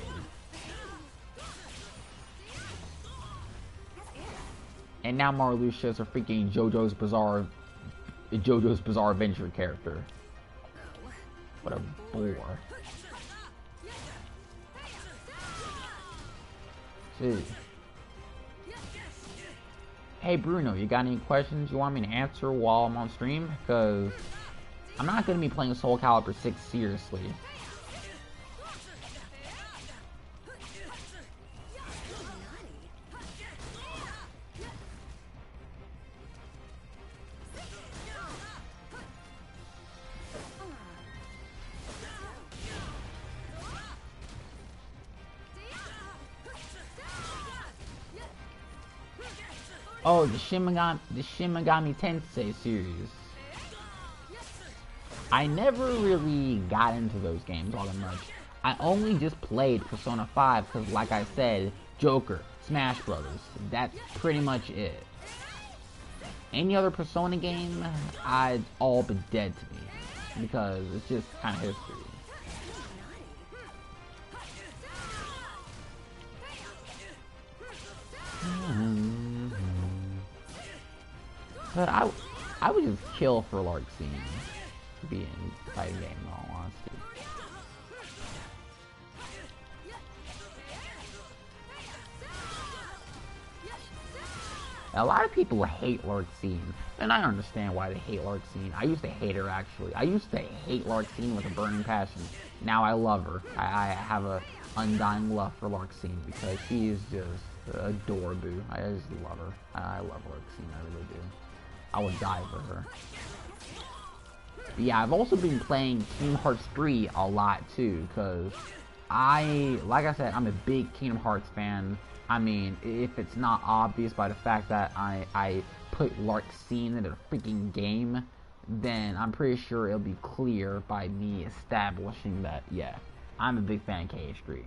And now Marluxia's a freaking JoJo's Bizarre Adventure character. What a bore. Gee. Hey Bruno, you got any questions you want me to answer while I'm on stream? Because I'm not going to be playing Soul Calibur 6 seriously. Oh, the Shin Megami Tensei series. I never really got into those games all that much. I only just played Persona 5 because, like I said, Joker, Smash Brothers. That's pretty much it. Any other Persona game, I'd all been dead to me because it's just kind of history. But I would just kill for Larxene to be in a fighting game, in all honesty. A lot of people hate Larxene, and I understand why they hate Larxene. I used to hate her, actually. I used to hate Larxene with a burning passion. Now I love her. I have a undying love for Larxene because she is just adorable. I just love her. I love Larxene, I really do. I would die for her. But yeah, I've also been playing Kingdom Hearts 3 a lot too, because like I said, I'm a big Kingdom Hearts fan. I mean, if it's not obvious by the fact that I put Larxene in the freaking game, then I'm pretty sure it'll be clear by me establishing that, yeah, I'm a big fan of KH3.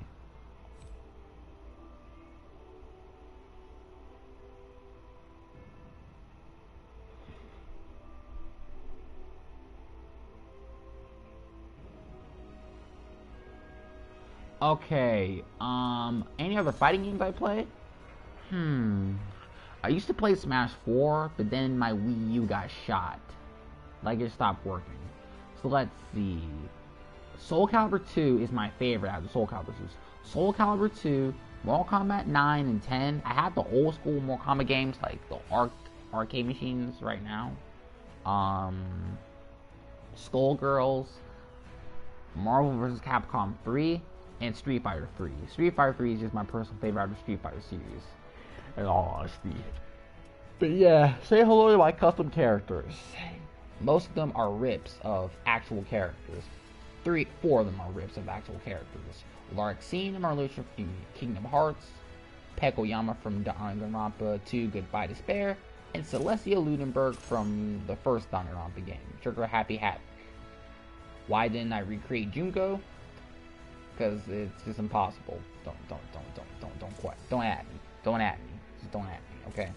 Okay, any other fighting games I play? I used to play Smash 4, but then my Wii U got shot. Like, it stopped working. So let's see. Soul Calibur 2 is my favorite out of the Soul Calibur 2s. Soul Calibur 2, Mortal Kombat 9 and 10. I have the old school Mortal Kombat games, like the arcade machines right now. Skullgirls, Marvel vs. Capcom 3, and Street Fighter 3. Street Fighter 3 is just my personal favorite out of the Street Fighter series, in all honesty. But yeah, say hello to my custom characters. Most of them are rips of actual characters. 4 of them are rips of actual characters. Larxene and Marluxia from Kingdom Hearts, Pekoyama from Danganronpa 2 Goodbye Despair, and Celestia Ludenberg from the first Danganronpa game, Trigger Happy Hat. Why didn't I recreate Junko? Because it's just impossible. Don't at me. Don't at me. Just don't at me, okay?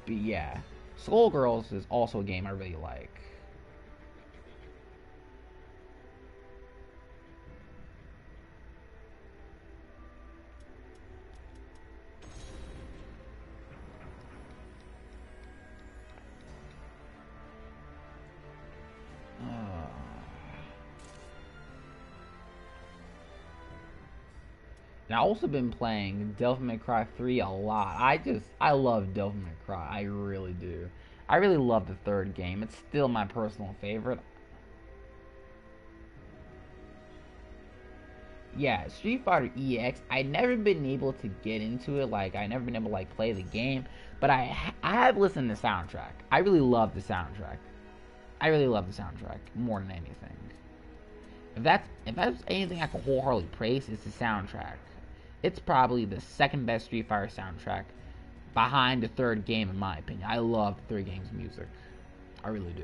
But yeah, Skullgirls is also a game I really like. And I've also been playing Devil May Cry 3 a lot. I love Devil May Cry. I really do. I really love the third game. It's still my personal favorite. Yeah, Street Fighter EX, I've never been able to get into it. Like, I've never been able to, like, play the game. But I have listened to the soundtrack. I really love the soundtrack. I really love the soundtrack more than anything. If that's anything I can wholeheartedly praise, it's the soundtrack. It's probably the second best Street Fighter soundtrack, behind the third game in my opinion. I love the third game's music. I really do.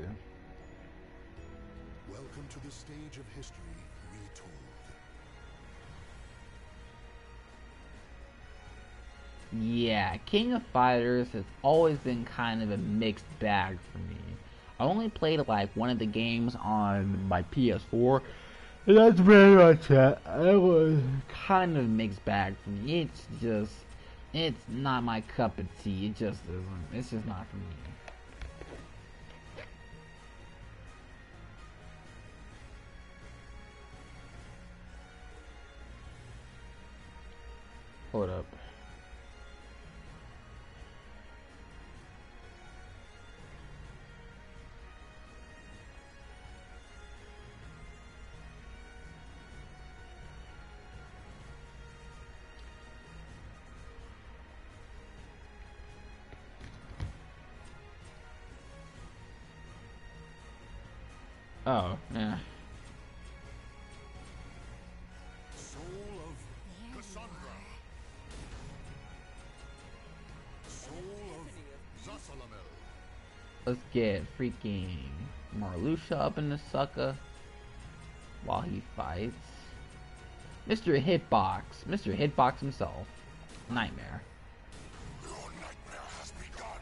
Welcome to the stage of history retold. Yeah, King of Fighters has always been kind of a mixed bag for me. I only played like one of the games on my PS4, and that's very much it. It was kind of a mixed bag for me. It's not my cup of tea. It just isn't. It's just not for me. Hold up. Oh, yeah. Soul of Cassandra. Soul of Zasalamel. Let's get freaking Marluxia up in the sucker while he fights. Mr. Hitbox. Mr. Hitbox himself. Nightmare. Your nightmare has begun.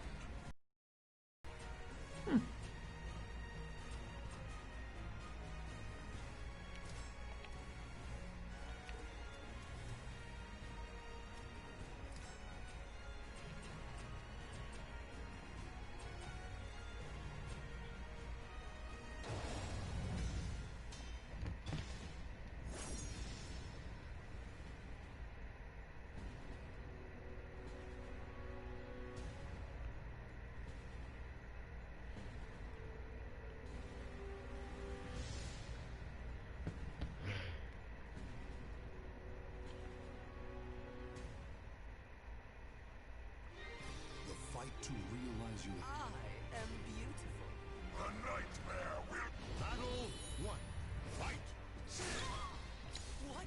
To realize you I am beautiful. the nightmare will battle one. Fight. What?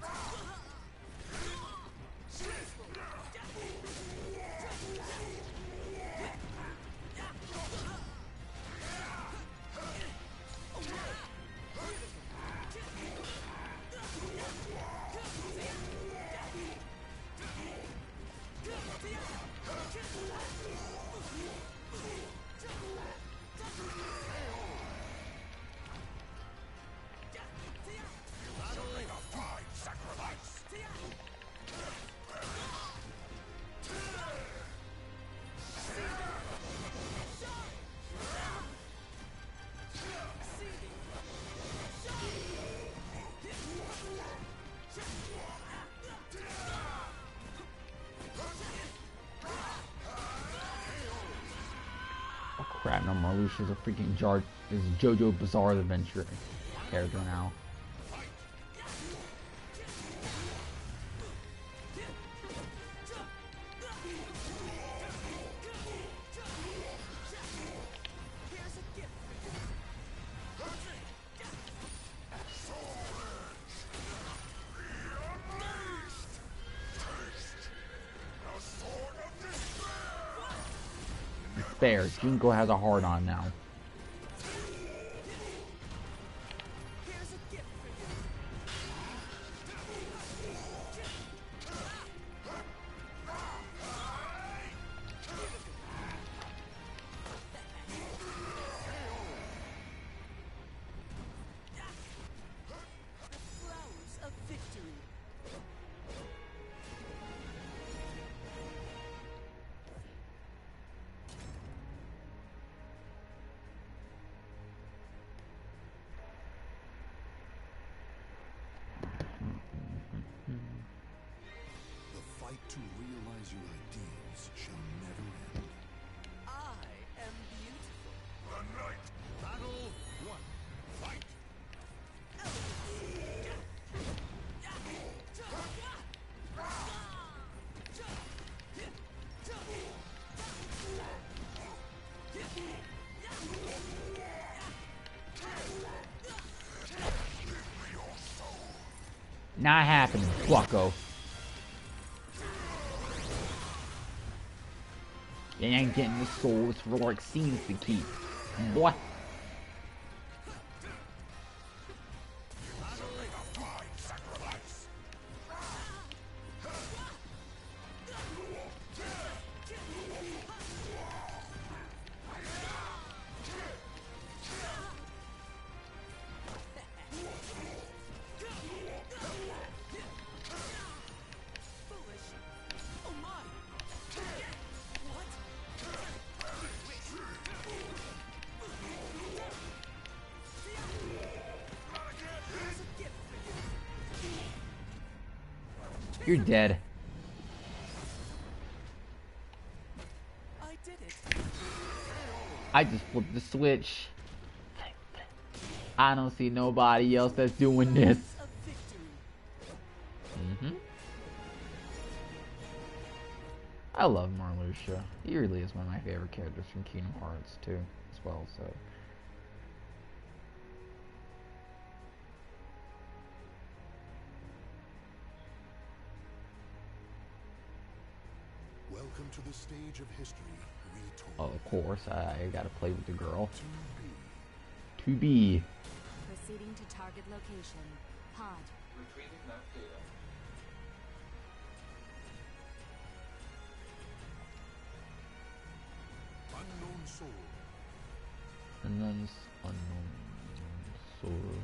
Oh crap, no, Marluxia's a freaking is JoJo Bizarre Adventure character now. Fair, Jinko has a hard on now. To realize your ideals shall never end. I am beautiful. The night battle one. Fight. Not happening, bucko. You ain't getting the souls for like scenes to keep. Boy. You're dead. I did it. I just flipped the switch. I don't see nobody else that's doing this. A victory. I love Marluxia. He really is one of my favorite characters from Kingdom Hearts too, as well. So. Welcome to the stage of history retold. Of course, I gotta play with the girl. To be. To be. Proceeding to target location. Pod. Retrieving map data. Unknown soul. And then unknown soul.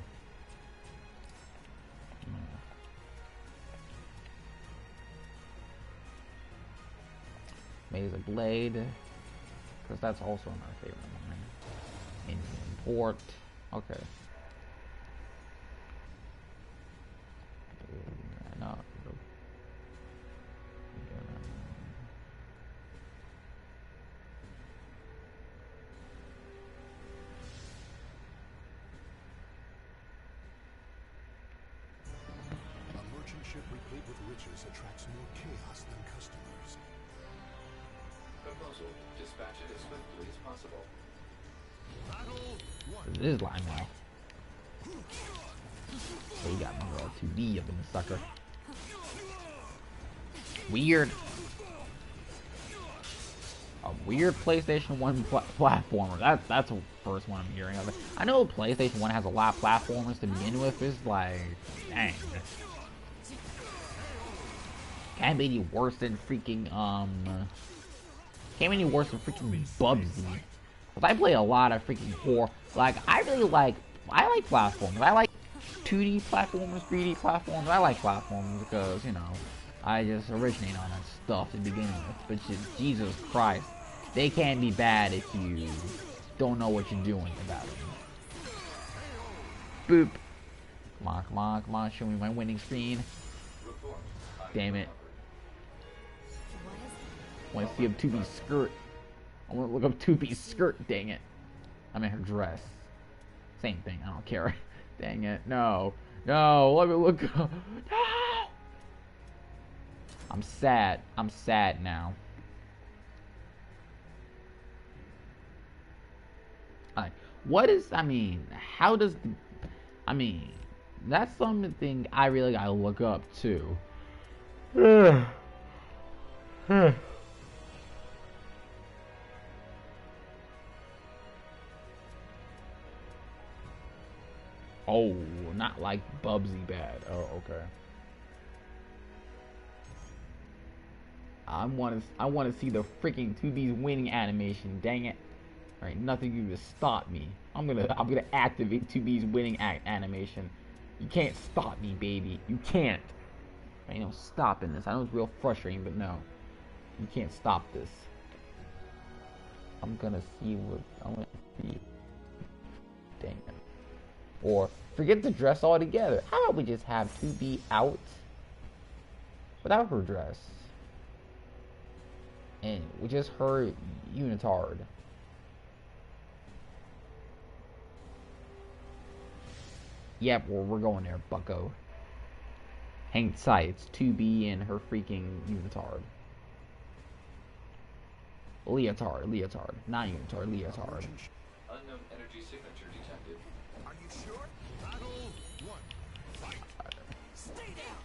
Mesa Blade, because that's also my favorite one. Import. Okay. No. A merchant ship replete with riches attracts more chaos than customers. Proposal. Dispatch it as swiftly as possible. Battle one. It is line now. So you got my girl 2D up in the sucker. Weird. A weird PlayStation 1 platformer. That's the first one I'm hearing of it. I know PlayStation 1 has a lot of platformers to begin with. It's like, dang. Can't be any worse than freaking, can't be any worse than freaking Bubsy. Cause I play a lot of freaking horror. Like, I like platformers. I like 2D platformers, 3D platformers. I like platformers because, you know, I just originate on that stuff to begin with. But just, Jesus Christ, they can't be bad if you don't know what you're doing about it. Boop. Come on, come on, come on. Show me my winning screen. Damn it. I want to see a 2B skirt. I want to look up 2B skirt, dang it. I mean her dress. Same thing, I don't care. Dang it, no. No, let me look up. No! I'm sad. I'm sad now. Alright, what is, I mean, how does, I mean, that's something I really gotta look up too. Oh, not like Bubsy bad. Oh, okay. I want to see the freaking 2B's winning animation. Dang it! All right, nothing can even stop me. I'm gonna activate 2B's winning animation. You can't stop me, baby. You can't. Ain't no stopping this. I know it's real frustrating, but no, you can't stop this. I'm gonna see what I want to see. Dang it. Or forget the dress altogether. How about we just have 2B out without her dress? And with just her unitard. Yep, we're going there, bucko. Hang tight, it's 2B and her freaking unitard. Leotard, not unitard, leotard. Unknown energy signature detected. Are you sure? Battle one. Fight. Stay down.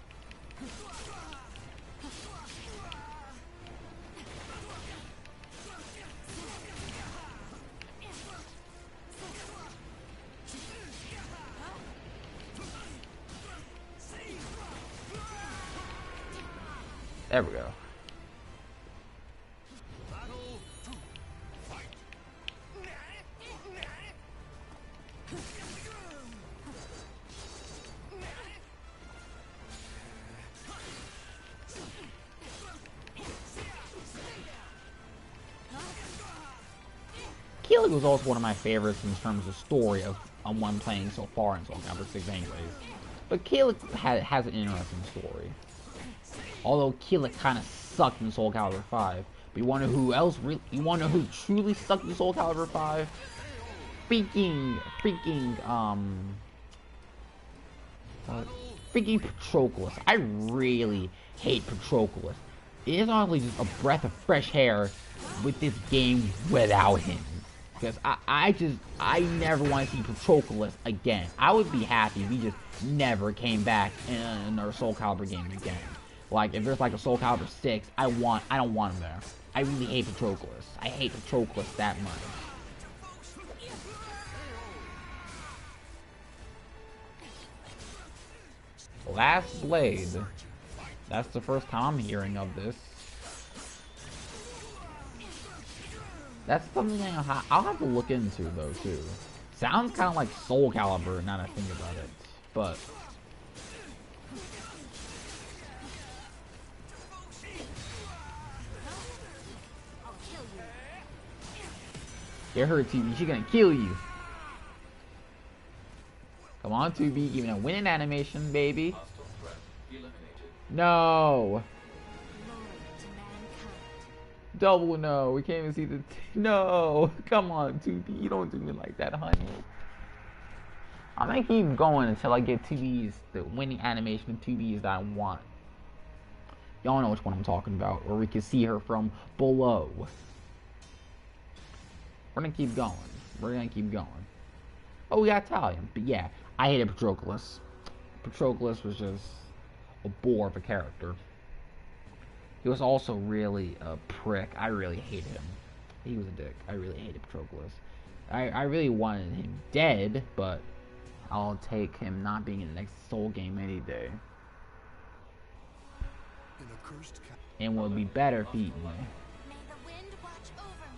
There we go. Keelik was also one of my favorites in terms of story of one I'm playing so far in Soul Calibur 6 anyways. But Keelik has an interesting story. Although Keelik kind of sucked in Soul Calibur 5. But you wanna know who else you wanna know who truly sucked in Soul Calibur 5? Freaking Patroclus. I really hate Patroclus. It is honestly just a breath of fresh air with this game without him. Because I never want to see Patroclus again. I would be happy if he just never came back in another Soul Calibur game again. Like, if there's like a Soul Calibur 6, I don't want him there. I really hate Patroclus. I hate Patroclus that much. Last Blade. That's the first time I'm hearing of this. That's something I'll have to look into, though, too. Sounds kind of like Soul Calibur, now that I think about it. But get her, 2B. She's gonna kill you. Come on, 2B. Give me a winning animation, baby. Hostile threat eliminated. No. Glory to mankind. Double no. We can't even see the... No. Come on, 2B. You don't do me like that, honey. I'm gonna keep going until I get 2B's, the winning animation of 2B's that I want. Y'all know which one I'm talking about, where we can see her from below. We're gonna keep going. We're gonna keep going. Oh, we got Italian. But yeah, I hated Patroclus. Patroclus was just a bore of a character. He was also really a prick. I really hated him. He was a dick. I really hated Patroclus. I really wanted him dead, but I'll take him not being in the next Soul game any day. In a cursed And would be better if he... May the wind watch over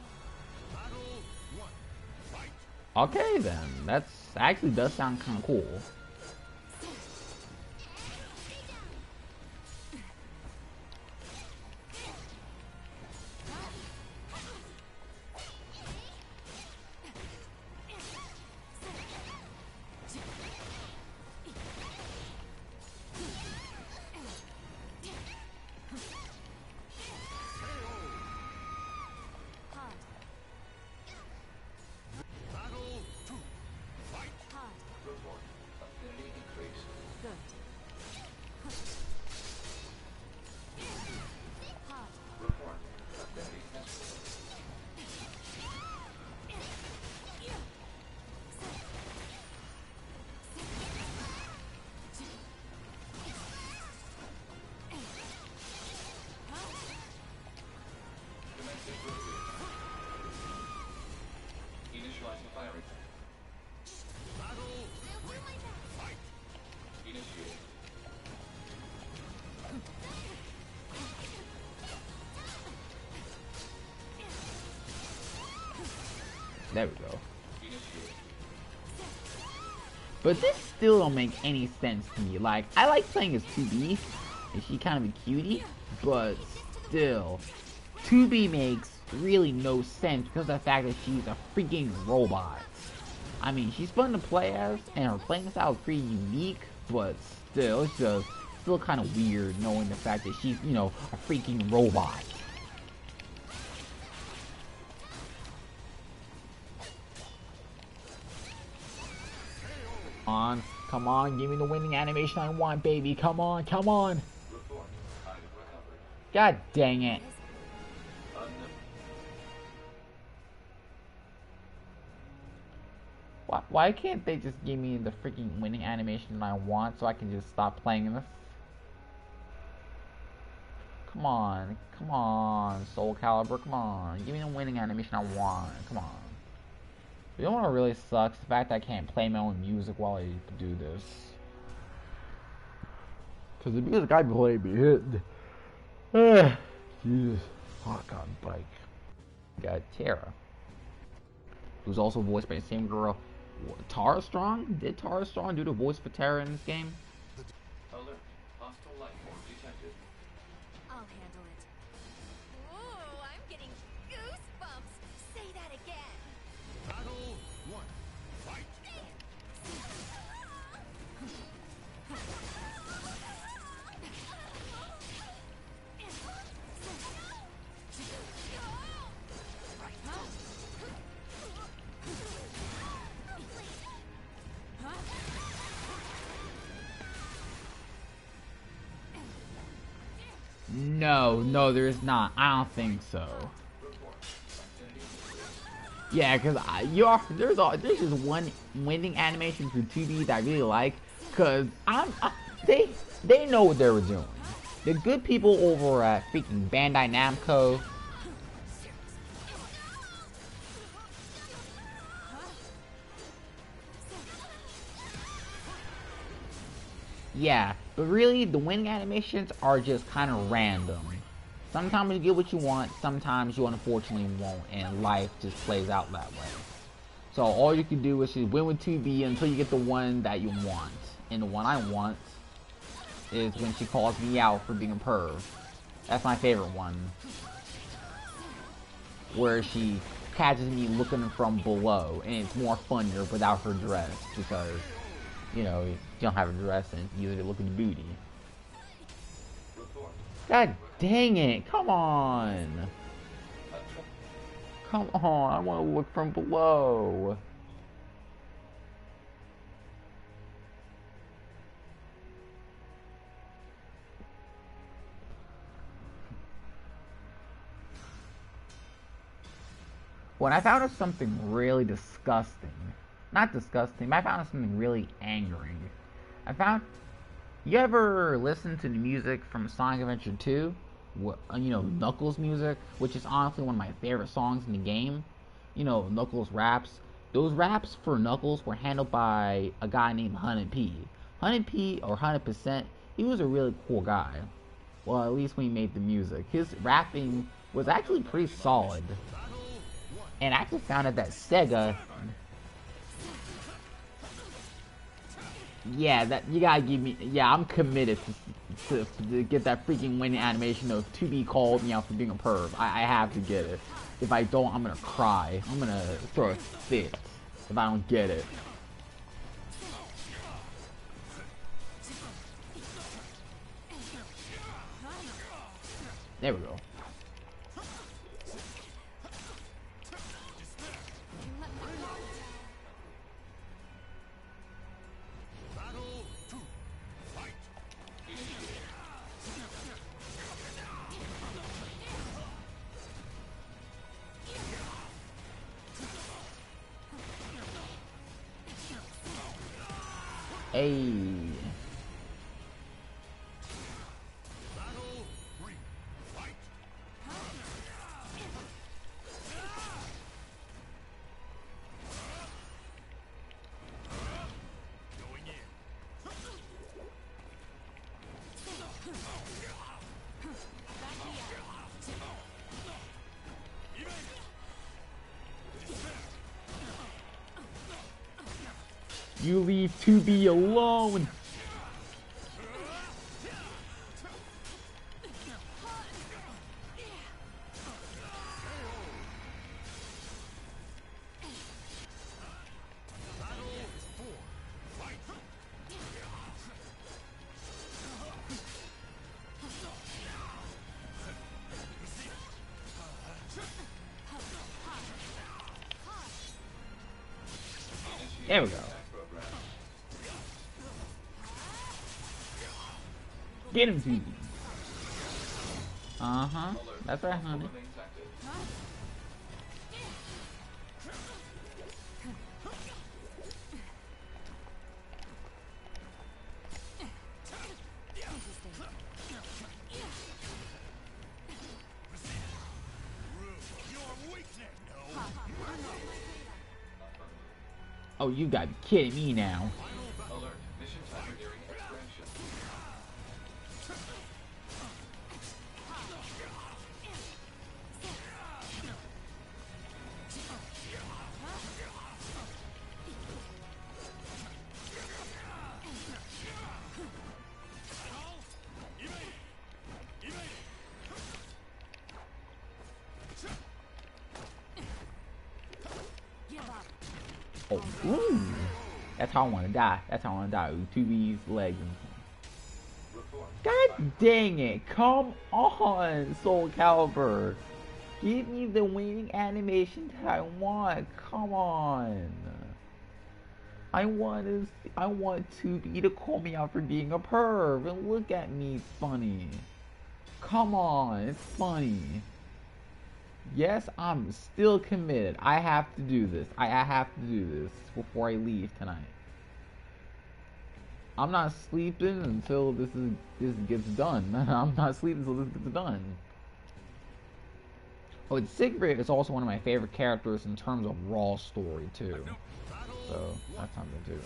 me. Okay then, that's actually does sound kind of cool. Report. Affinity increased. Good. Report. Affinity escalated. Commencing review. Initializing firing. Initiate. There we go. Initiate. But this still don't make any sense to me. Like, I like playing as 2B, and she kind of a cutie, but still, 2B makes really no sense because of the fact that she's a freaking robot. I mean, she's fun to play as, and her playing style is pretty unique, but still, it's just still kind of weird knowing the fact that she's, you know, a freaking robot. Come on, give me the winning animation I want, baby. Come on, come on. Report. Item recovered. God dang it. Unknown. Why can't they just give me the freaking winning animation I want so I can just stop playing this? Come on, Soul Calibur, come on. Give me the winning animation I want, come on. You know what really sucks? The fact that I can't play my own music while I do this. Because the music I play be hit. Jesus. Hawk on bike. Got Tara, who's also voiced by the same girl. Tara Strong? Did Tara Strong do the voice for Tara in this game? Alert. Hostile life form detected. I'll handle it. Ooh, I'm getting goosebumps. Say that again. Battle one. Fight. No, there is not. I don't think so. Yeah, cause there's just one winning animation for 2B that I really like, cause they know what they were doing. The good people over at freaking Bandai Namco. Yeah, but really the winning animations are just kind of random. Sometimes you get what you want, sometimes you unfortunately won't, and life just plays out that way. So all you can do is just win with 2B until you get the one that you want. And the one I want is when she calls me out for being a perv. That's my favorite one. Where she catches me looking from below, and it's more funnier without her dress, because, you know, you don't have a dress and you usually look at the booty. God dang it, come on! Come on, I want to look from below. When I found out something really disgusting, not disgusting, but I found out something really angering. You ever listen to the music from Sonic Adventure 2? You know, Knuckles music, which is honestly one of my favorite songs in the game. You know, Knuckles raps. Those raps for Knuckles were handled by a guy named Hunted P. Hunted P, or 100%, he was a really cool guy. Well, at least when he made the music. His rapping was actually pretty solid. And I actually found out that Sega... Yeah, that you gotta give me. Yeah, I'm committed to get that freaking winning animation of 2B called me out for being a perv. I have to get it. If I don't, I'm gonna cry. I'm gonna throw a fit if I don't get it. There we go. Hey. You leave 2B alone. There we go. Get him, 2B. Uh-huh. That's right, honey. Oh, you gotta be kidding me now. Alert. Mission timer nearing expiration. Oh, ooh. That's how I want to die. That's how I want to die. With 2B's legs. God dang it. Come on, Soul Calibur. Give me the wing animation that I want. Come on. I want 2B to call me out for being a perv and look at me funny. Come on, it's funny. Yes, I'm still committed. I have to do this. I have to do this before I leave tonight. I'm not sleeping until this gets done. I'm not sleeping until this gets done. Oh, and Sigrid is also one of my favorite characters in terms of raw story too. So that's something too.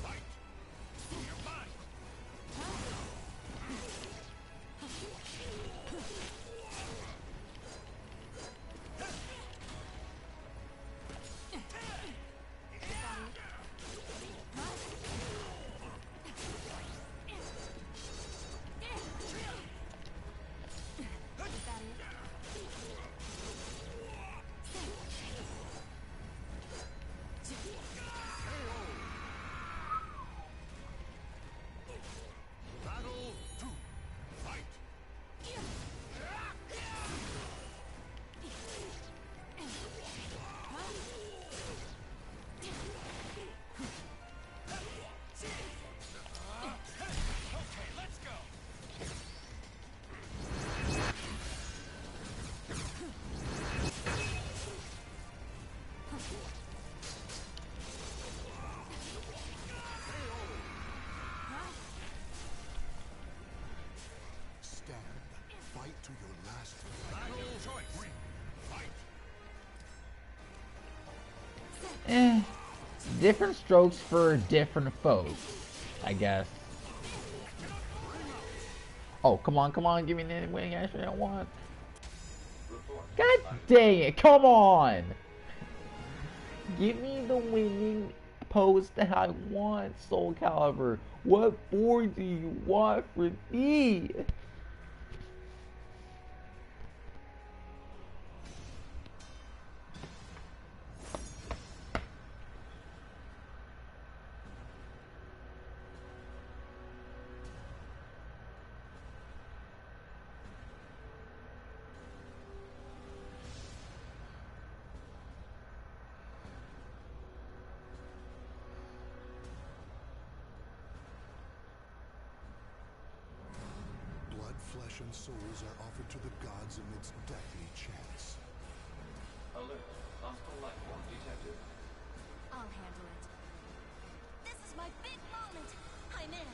Fight to your last battle choice. Fight. Different strokes for different folks, I guess. Oh, come on, give me the winning action I want. God dang it, come on! Give me the winning pose that I want, Soul Calibur. What board do you want for me? Blood, flesh, and souls are offered to the gods amidst deathly chants. Alert. Hostile life form detected. I'll handle it. This is my big moment. I'm in.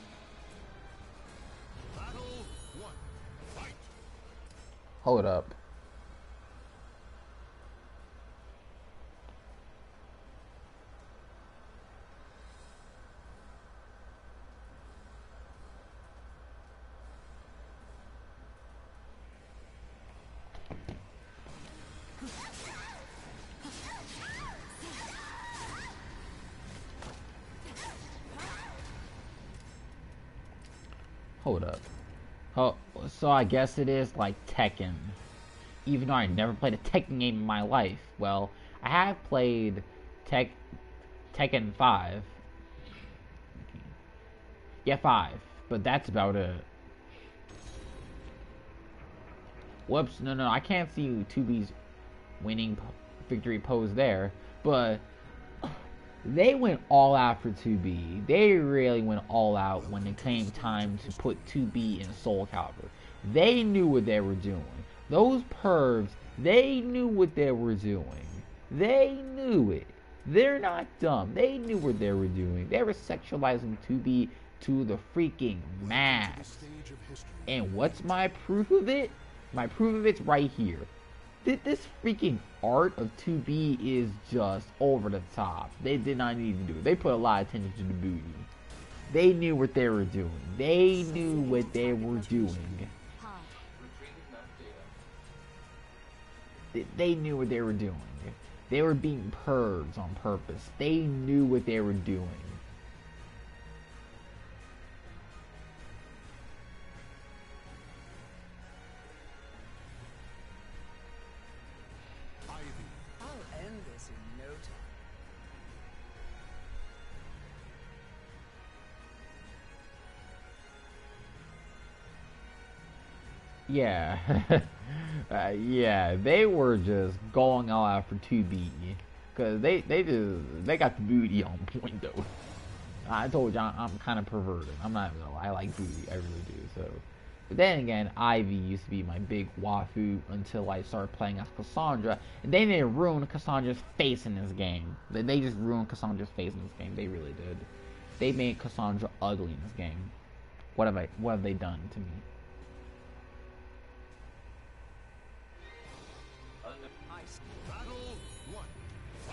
Battle 1. Fight. Hold up. Hold up. Oh, so I guess it is like Tekken. Even though I never played a Tekken game in my life. Well, I have played Tekken 5. Yeah, 5. But that's about it. Whoops, no, I can't see 2B's winning victory pose there. But they went all out for 2B. They really went all out when it came time to put 2B in Soul Calibur. They knew what they were doing. Those pervs, they knew what they were doing. They knew it. They're not dumb. They knew what they were doing. They were sexualizing 2B to the freaking max. And what's my proof of it? My proof of it's right here. This freaking art of 2B is just over the top. They did not need to do it. They put a lot of attention to the booty. They knew what they were doing. They knew what they were doing. They knew what they were doing. They were being pervs on purpose. They knew what they were doing. I'll end this in no time. Yeah. Yeah, they were just going all out for 2B. Cause they got the booty on point though. I told you I'm kind of perverted. I'm not gonna lie. I like booty. I really do. So, but then again, Ivy used to be my big wafu until I started playing as Cassandra, and they didn't ruin Cassandra's face in this game. They just ruined Cassandra's face in this game. They really did. They made Cassandra ugly in this game. What have they done to me?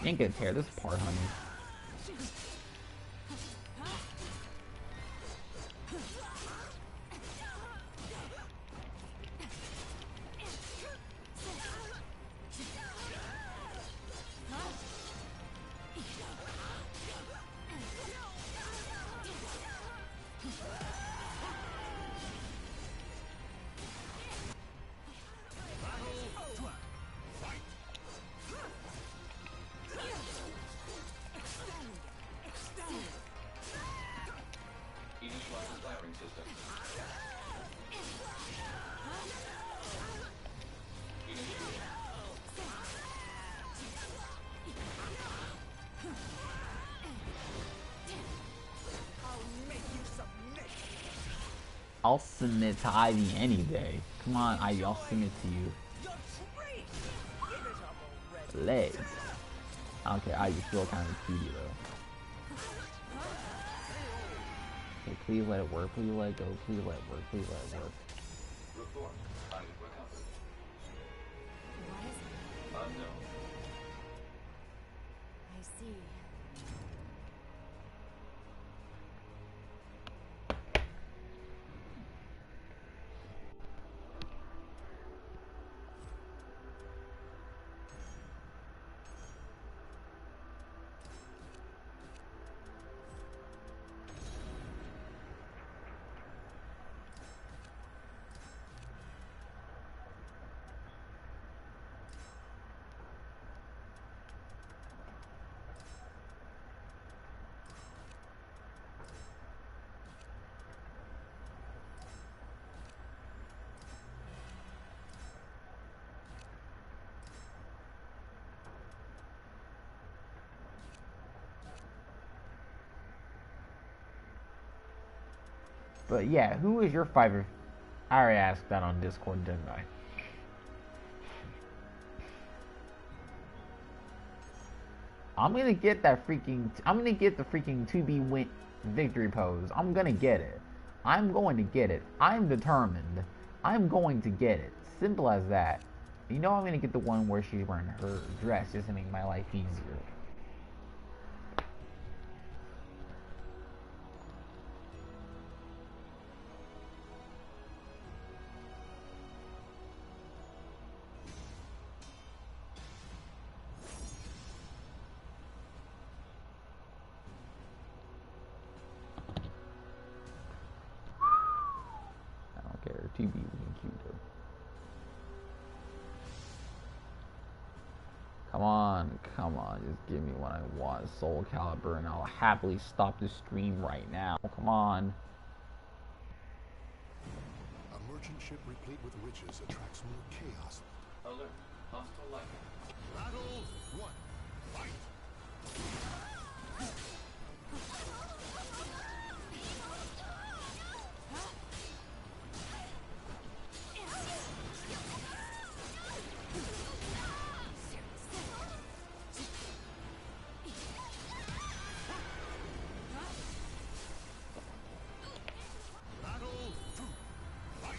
You ain't gonna tear this apart, honey. Initializing firing system. Initiating. I'll submit to Ivy any day. Come on, Ivy, I'll submit to you. Legs. Okay, Ivy's still kind of cutie though. Okay, please let it work. Please let it go. Please let it work. Please let it work. Report. Target recovered. What is it? Unknown. I see. But yeah, who is your favorite? I already asked that on Discord, didn't I? I'm gonna get that freaking. I'm gonna get the freaking 2B win victory pose. I'm gonna get it. I'm going to get it. I'm determined. I'm going to get it. Simple as that. You know I'm gonna get the one where she's wearing her dress just to make my life easier. I don't care. 2B looking cute though. Come on, just give me what I want, Soul Calibur, and I'll happily stop the stream right now. Come on. A merchant ship replete with riches attracts more chaos. Alert. Hostile light. Battle 1. Fight! Battle 2. Fight!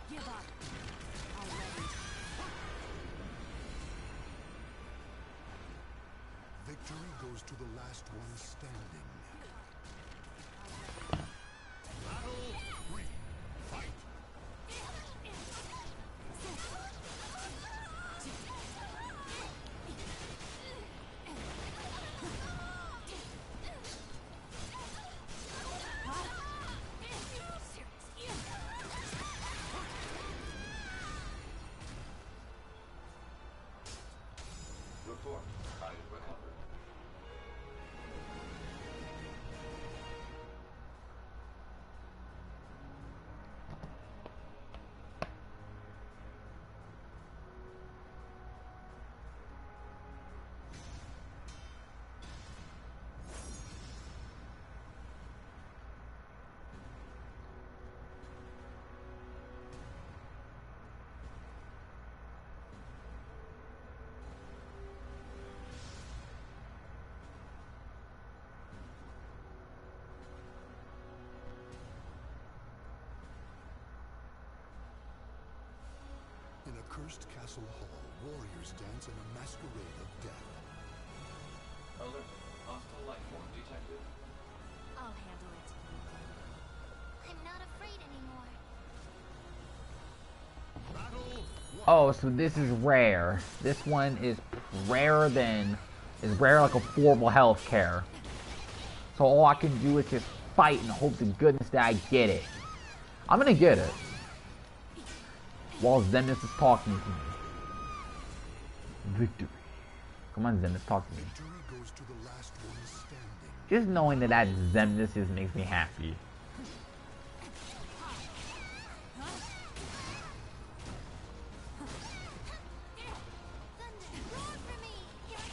Give up. Already. Victory goes to the last one standing. Battle 3. Fight! cursed castle hall, warriors dance in a masquerade of death. Alert. Hostile life form detected. I'll handle it. I'm not afraid anymore. Oh, so this is rare. This one is rarer like affordable healthcare. So all I can do is just fight and hope to goodness that I get it. I'm gonna get it. While Zenith is talking to me. Victory. Come on, Zenith, talk to me. Victory goes to the last one standing. Just knowing that Zenith just makes me happy. Thunder, roar for me. Here I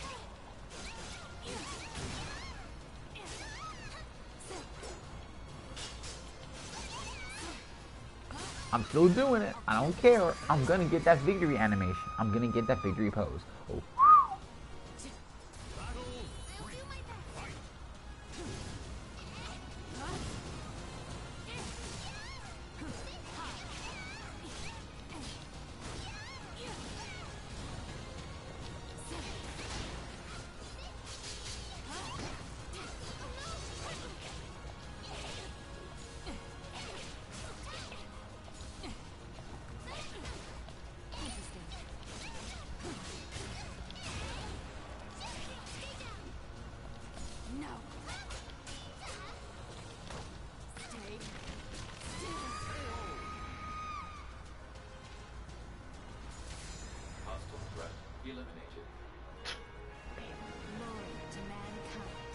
I'm still doing it. I don't care. I'm gonna get that victory animation. I'm gonna get that victory pose. Oh. I'll do my best. No. Stay still. Hostile threat eliminated. Loyal to mankind.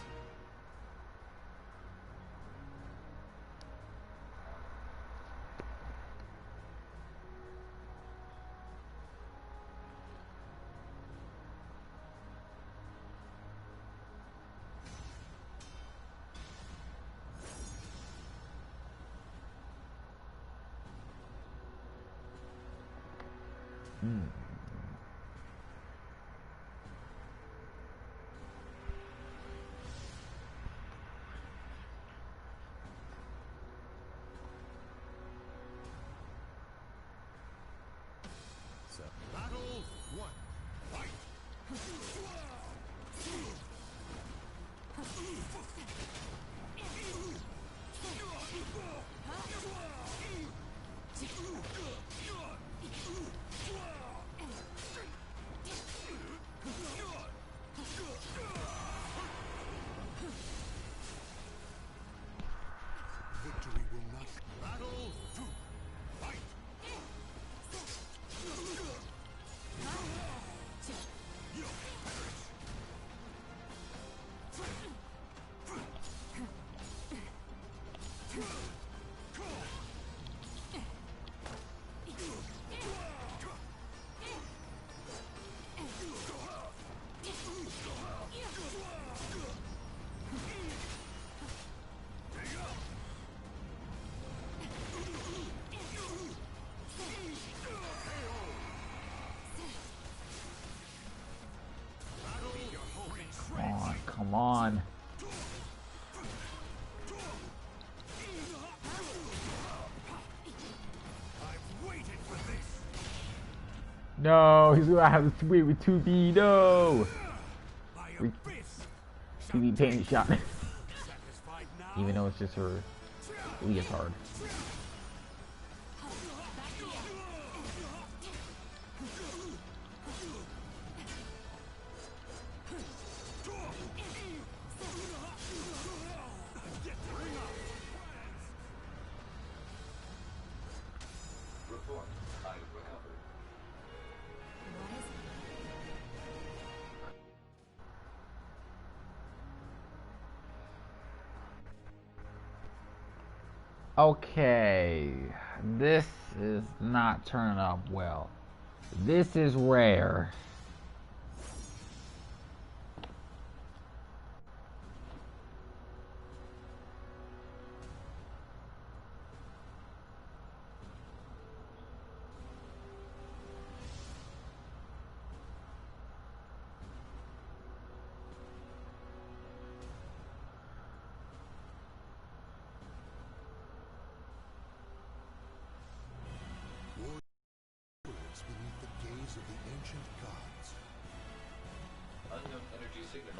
Battle one. Fight. Victory will not. Battle two. Fight. Come on. I've waited for this. No, he's gonna have to wait with 2B. No. My We- abyss. 2B pain shot. Satisfied now? Even though it's just her leotard. Report. Item recovered. What is it? Okay, this is not turning up well. This is rare. Words beneath the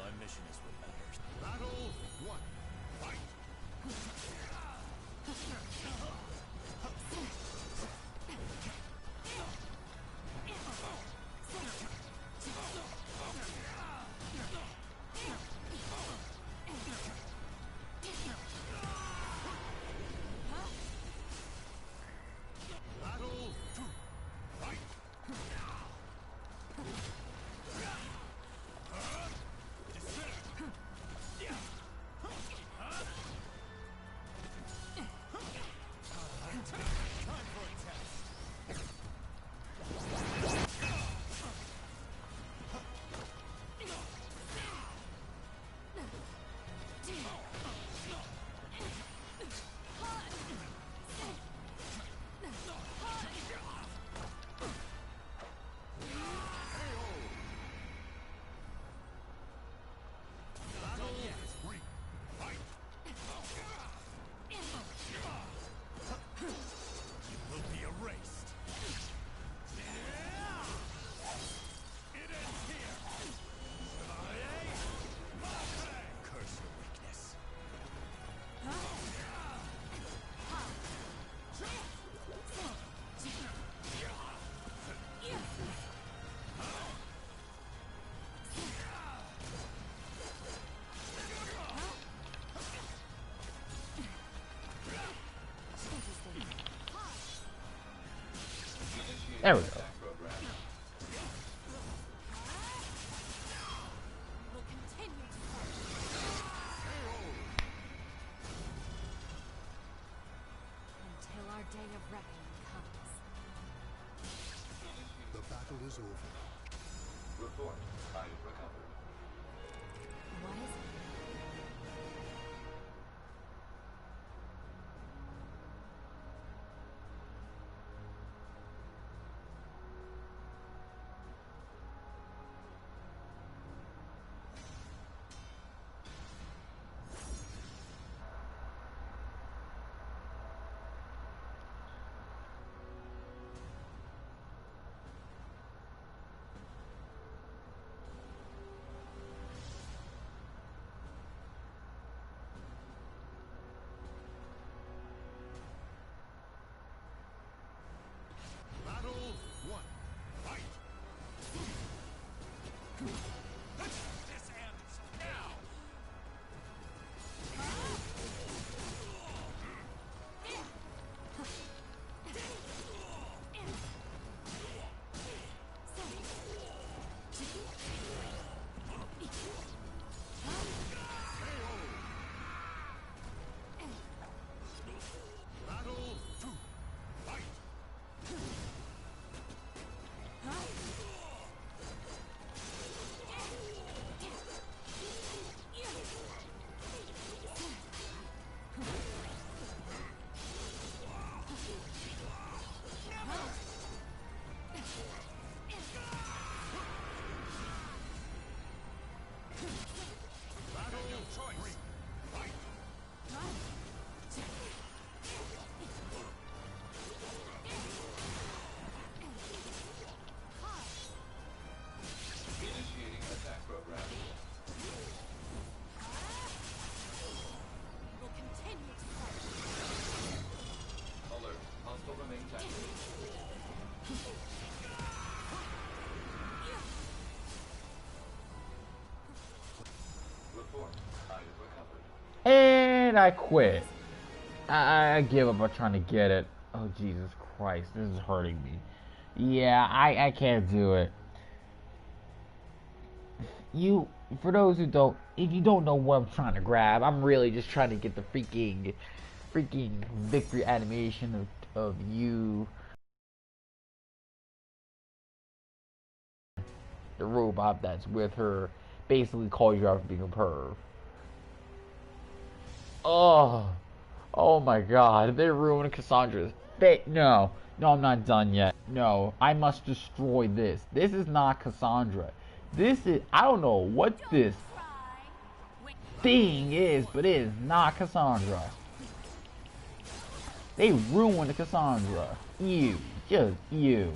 My mission is what matters. Battle 1. Fight! Battle 2. Fight! Time for a test. Battle 3. Fight! You will be erased. It ends here. Curse your weakness. There we go. Program. Will continue to fight until our day of reckoning comes. The battle is over. Report. I have recovered. What is it? Battle 1. Fight! This ends now! Battle 2. Fight! Battle 3. Fight! Initiating attack program. Will continue to fight. Alert. Hostile remains active. Report. I have recovered. And I quit. I give up on trying to get it. Oh, Jesus Christ. This is hurting me. Yeah, I can't do it. For those who don't, if you don't know what I'm trying to grab, I'm really just trying to get the freaking victory animation of you, the robot that's with her, basically calls you out for being a perv. Oh my God! They ruined Cassandra's fate. No, I'm not done yet. No, I must destroy this. This is not Cassandra. This is, I don't know what this thing is, but it is not Cassandra. They ruined Cassandra. You, just you.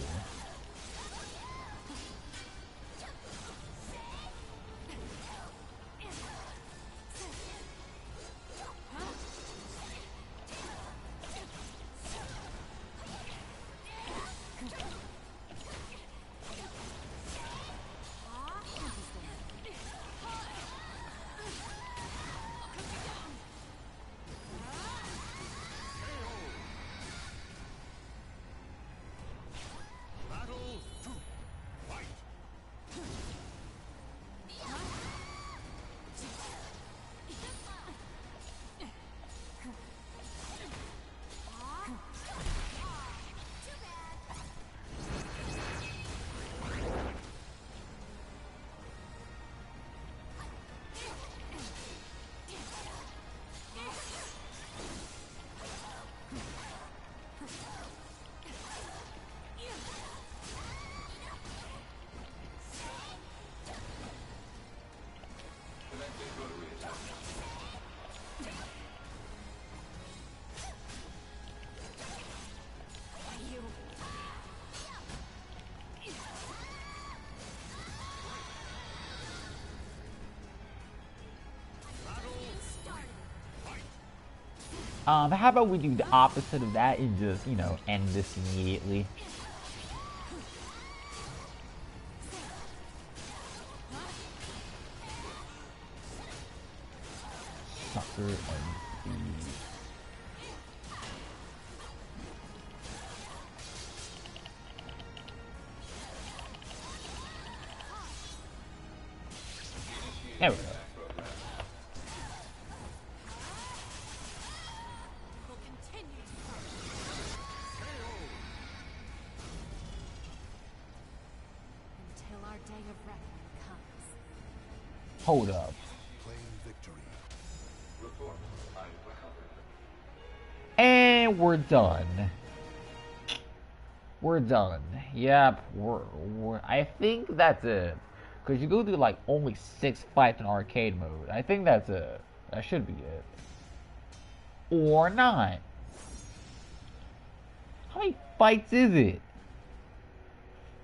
How about we do the opposite of that and just, you know, end this immediately? Sucker and feed. There we go. Will continue until our day of reckoning comes. Hold up. Claim victory. Report. I recovered. And we're done. We're done. Yep, we're I think that's it. Because you go through like only 6 fights in arcade mode. I think that's it. That should be it. Or not. How many fights is it?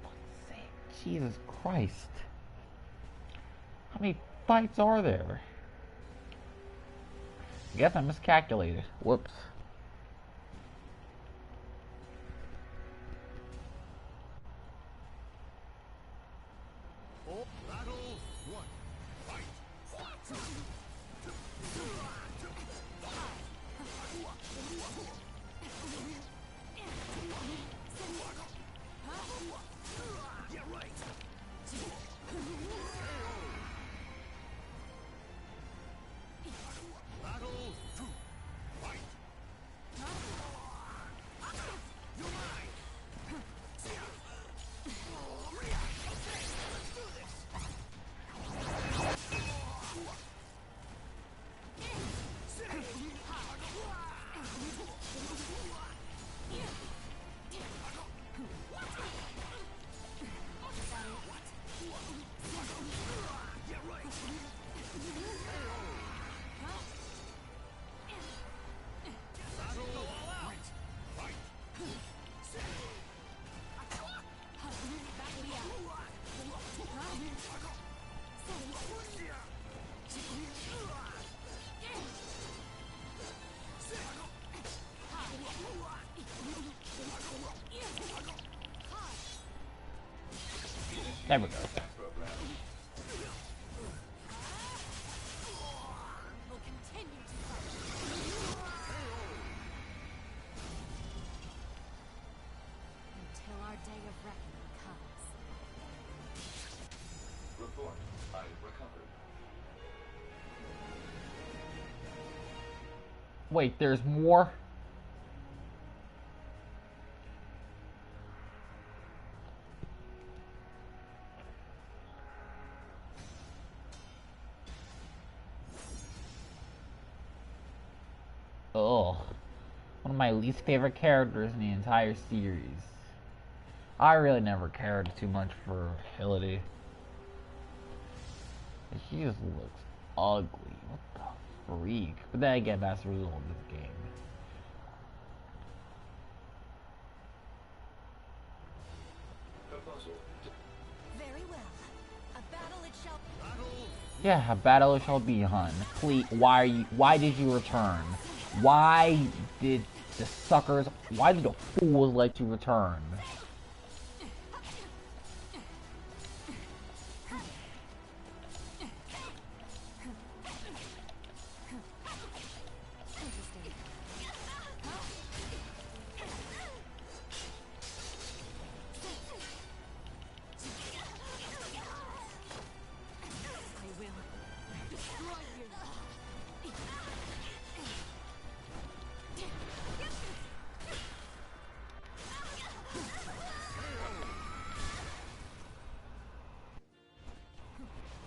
For fuck's sake, Jesus Christ. How many fights are there? I guess I miscalculated. Whoops. Battle 1. Fight. You're right. Battle 2. Fight. You're mine. There we go. Will continue to until our day of reckoning comes. Report. I recovered. Wait, there's more? Oh, one of my least favorite characters in the entire series. I really never cared too much for Hildy. She just looks ugly. What the freak? But then again, that's the rule of this game. Proposal. Very well. A battle it shall. Yeah, a battle shall be, hun. Please, why did you return? Why did the suckers, why did the fools let you return?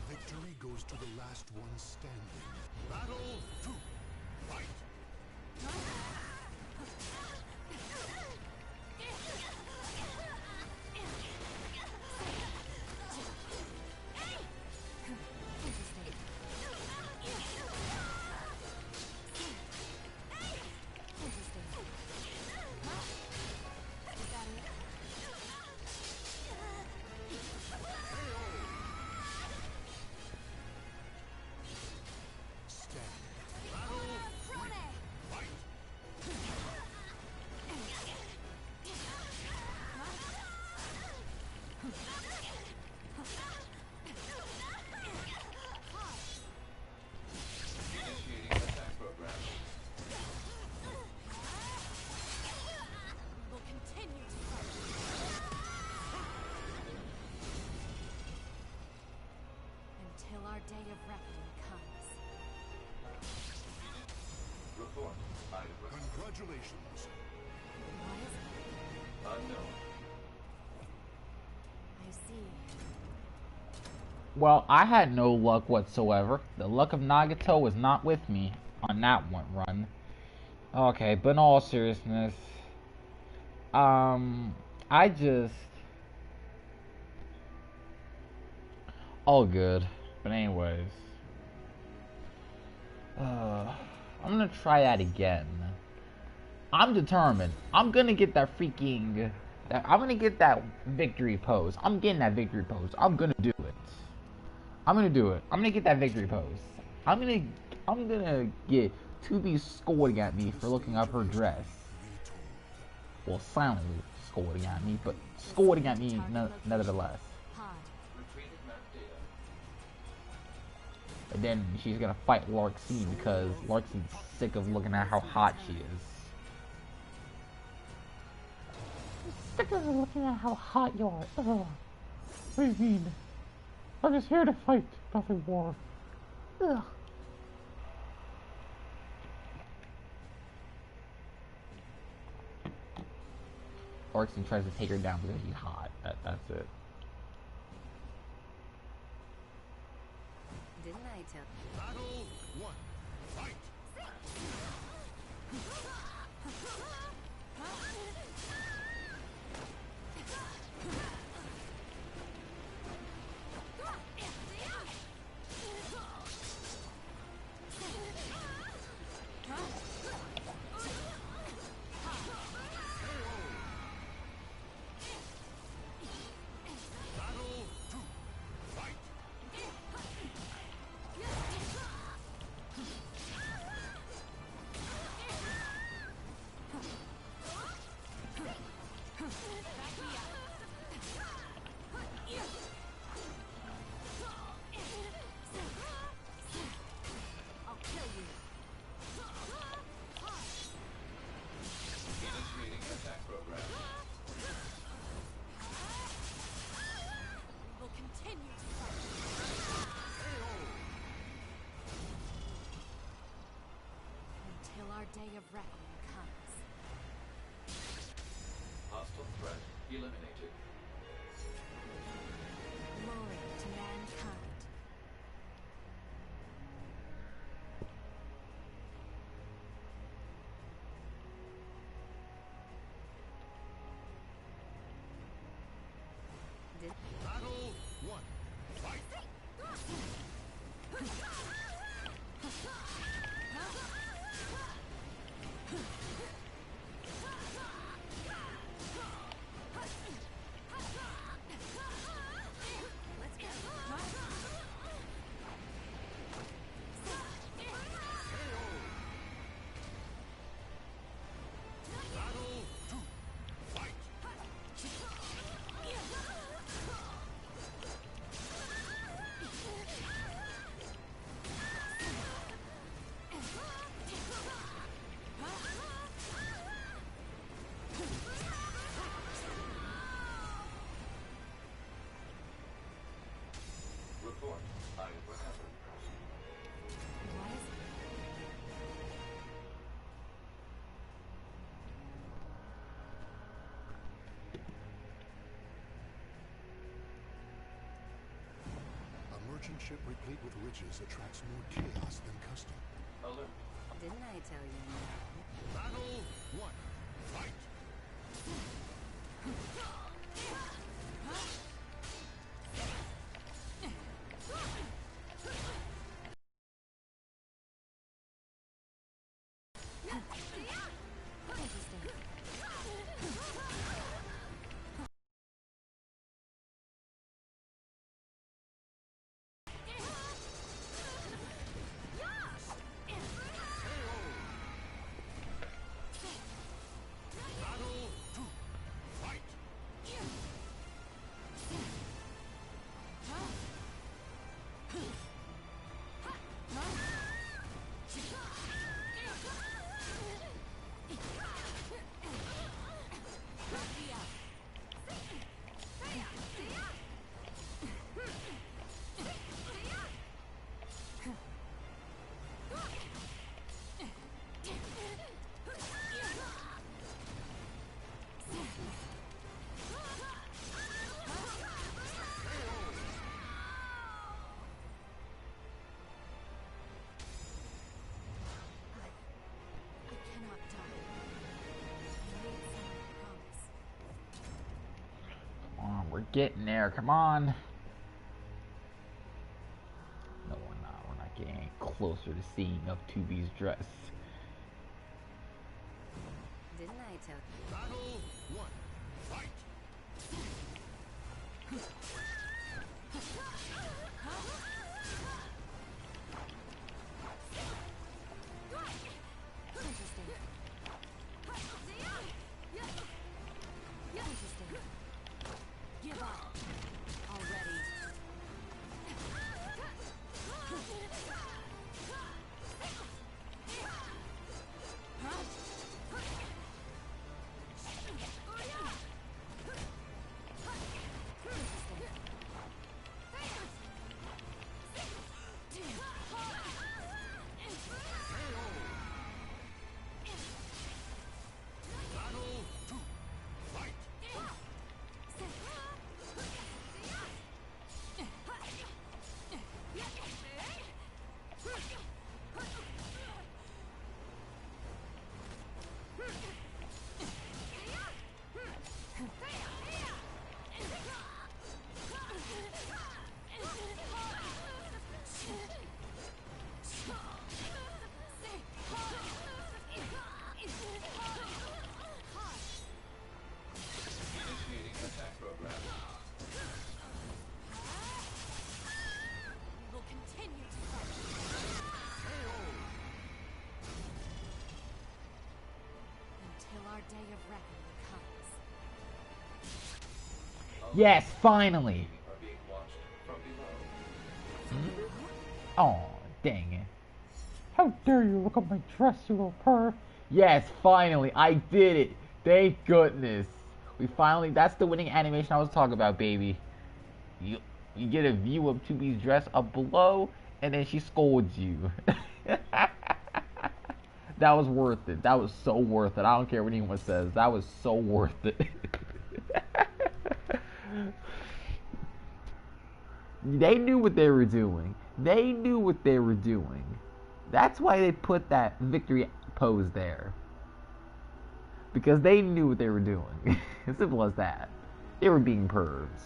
Victory goes to the last one standing. Battle 2. Fight. Stand. Battle 3. Fight. day of reckoning comes. Report. Congratulations. What is it? Unknown. I see. Well, I had no luck whatsoever. The luck of Nagato was not with me on that one run. Okay, but in all seriousness, I just all good. But anyways, I'm gonna try that again. I'm determined. I'm gonna get that freaking. I'm gonna get that victory pose. I'm getting that victory pose. I'm gonna do it. I'm gonna do it. I'm gonna get that victory pose. I'm gonna get 2B scolding at me for looking up her dress. Well, silently scolding at me, but scolding at me nevertheless. Pod. Retrieving map data. And then she's gonna fight Larxene because Larxene's sick of looking at how hot she is. Sick of looking at how hot you are. Ugh. What do you mean? I'm just here to fight, nothing more. Ugh. Larxene tries to take her down because she's hot. That's it. Didn't I tell you? Battle 1. Fight! Battle 2. Fight! I'll kill you. Initiating attack program. We will continue to fight. Until our day of reckoning comes. Hostile threat eliminated. Glory to mankind. Did Battle 1. Fight! let's go. Battle 2. Fight! Report. What happened? What is it? A merchant ship replete with riches attracts more chaos than custom. Alert. Didn't I tell you? Battle 1. Fight! Interesting. Battle 2. Fight! We're getting there. Come on. No, we're not. We're not getting any closer to seeing of 2B's dress. Didn't I tell you? Battle 1. Fight! Interesting. Interesting. Give up already. Battle 2. Fight! Initiating attack program. We will continue to fight until our day of reckoning comes. Yes, finally. Are being watched from below. Oh, dang it. How dare you look at my dress, you little perv. Yes, finally, I did it. Thank goodness. We finally, that's the winning animation I was talking about, baby. You get a view of 2B's dress up below, and then she scolds you. That was worth it. That was so worth it. I don't care what anyone says. That was so worth it. They knew what they were doing. They knew what they were doing. That's why they put that victory pose there. Because they knew what they were doing. As simple as that. They were being pervs.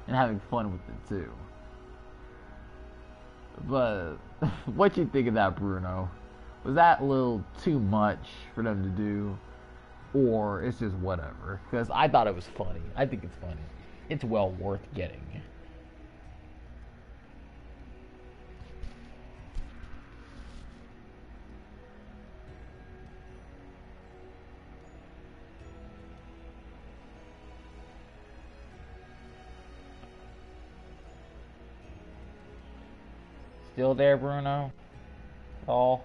And having fun with it too. But what you think of that, Bruno? Was that a little too much for them to do? Or it's just whatever? Because I thought it was funny. I think it's funny. It's well worth getting. Still there, Bruno? All.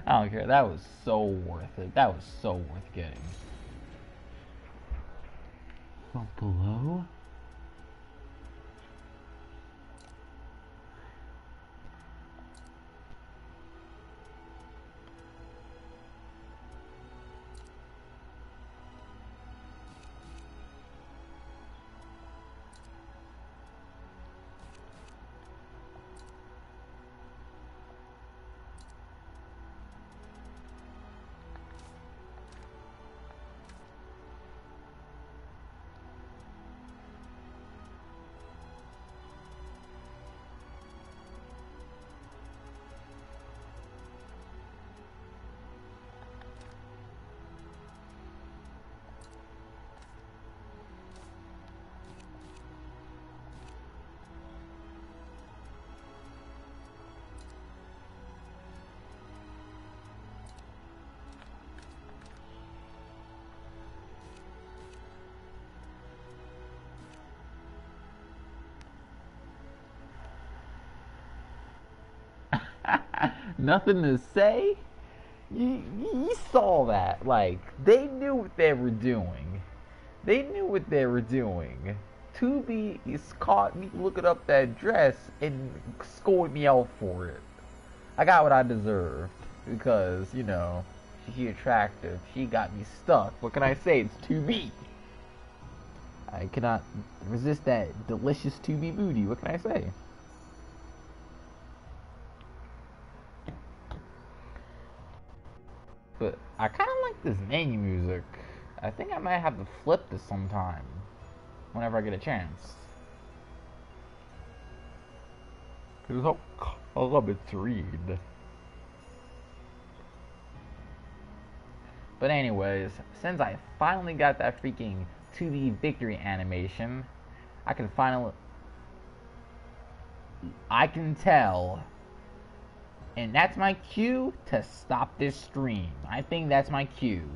I don't care. That was so worth it. That was so worth getting. From below? Nothing to say. You saw that. Like, they knew what they were doing. They knew what they were doing. Tubi is caught me looking up that dress and scolded me out for it. I got what I deserved. Because, you know, she's attractive. She got me stuck. What can I say? It's Tubi. I cannot resist that delicious Tubi booty. What can I say? But I kind of like this menu music. I think I might have to flip this sometime. Whenever I get a chance. Because I love it to read. But anyways, since I finally got that freaking 2D victory animation, I can tell. And that's my cue to stop this stream. I think that's my cue.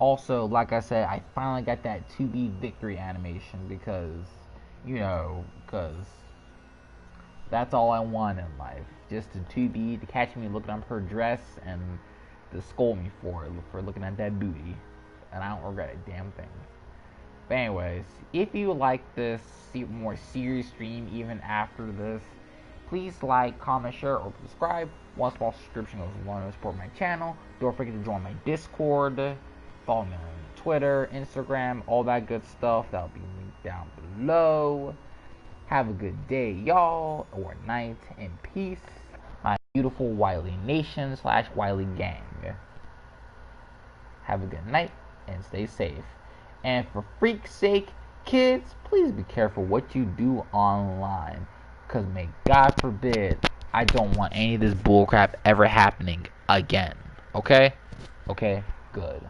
Also, like I said, I finally got that 2B victory animation because, you know, because that's all I want in life. Just a 2B to catch me looking up her dress and to scold me for looking at that booty. And I don't regret a damn thing. But anyways, if you like this more serious stream even after this, please like, comment, share, or subscribe. One small subscription goes a long way to support my channel. Don't forget to join my Discord. Follow me on Twitter, Instagram, all that good stuff. That'll be linked down below. Have a good day, y'all, or night, in peace. My beautiful Wiley Nation / Wiley Gang. Have a good night, and stay safe. And for freak's sake, kids, please be careful what you do online. Because may God forbid, I don't want any of this bullcrap ever happening again. Okay? Okay? Good.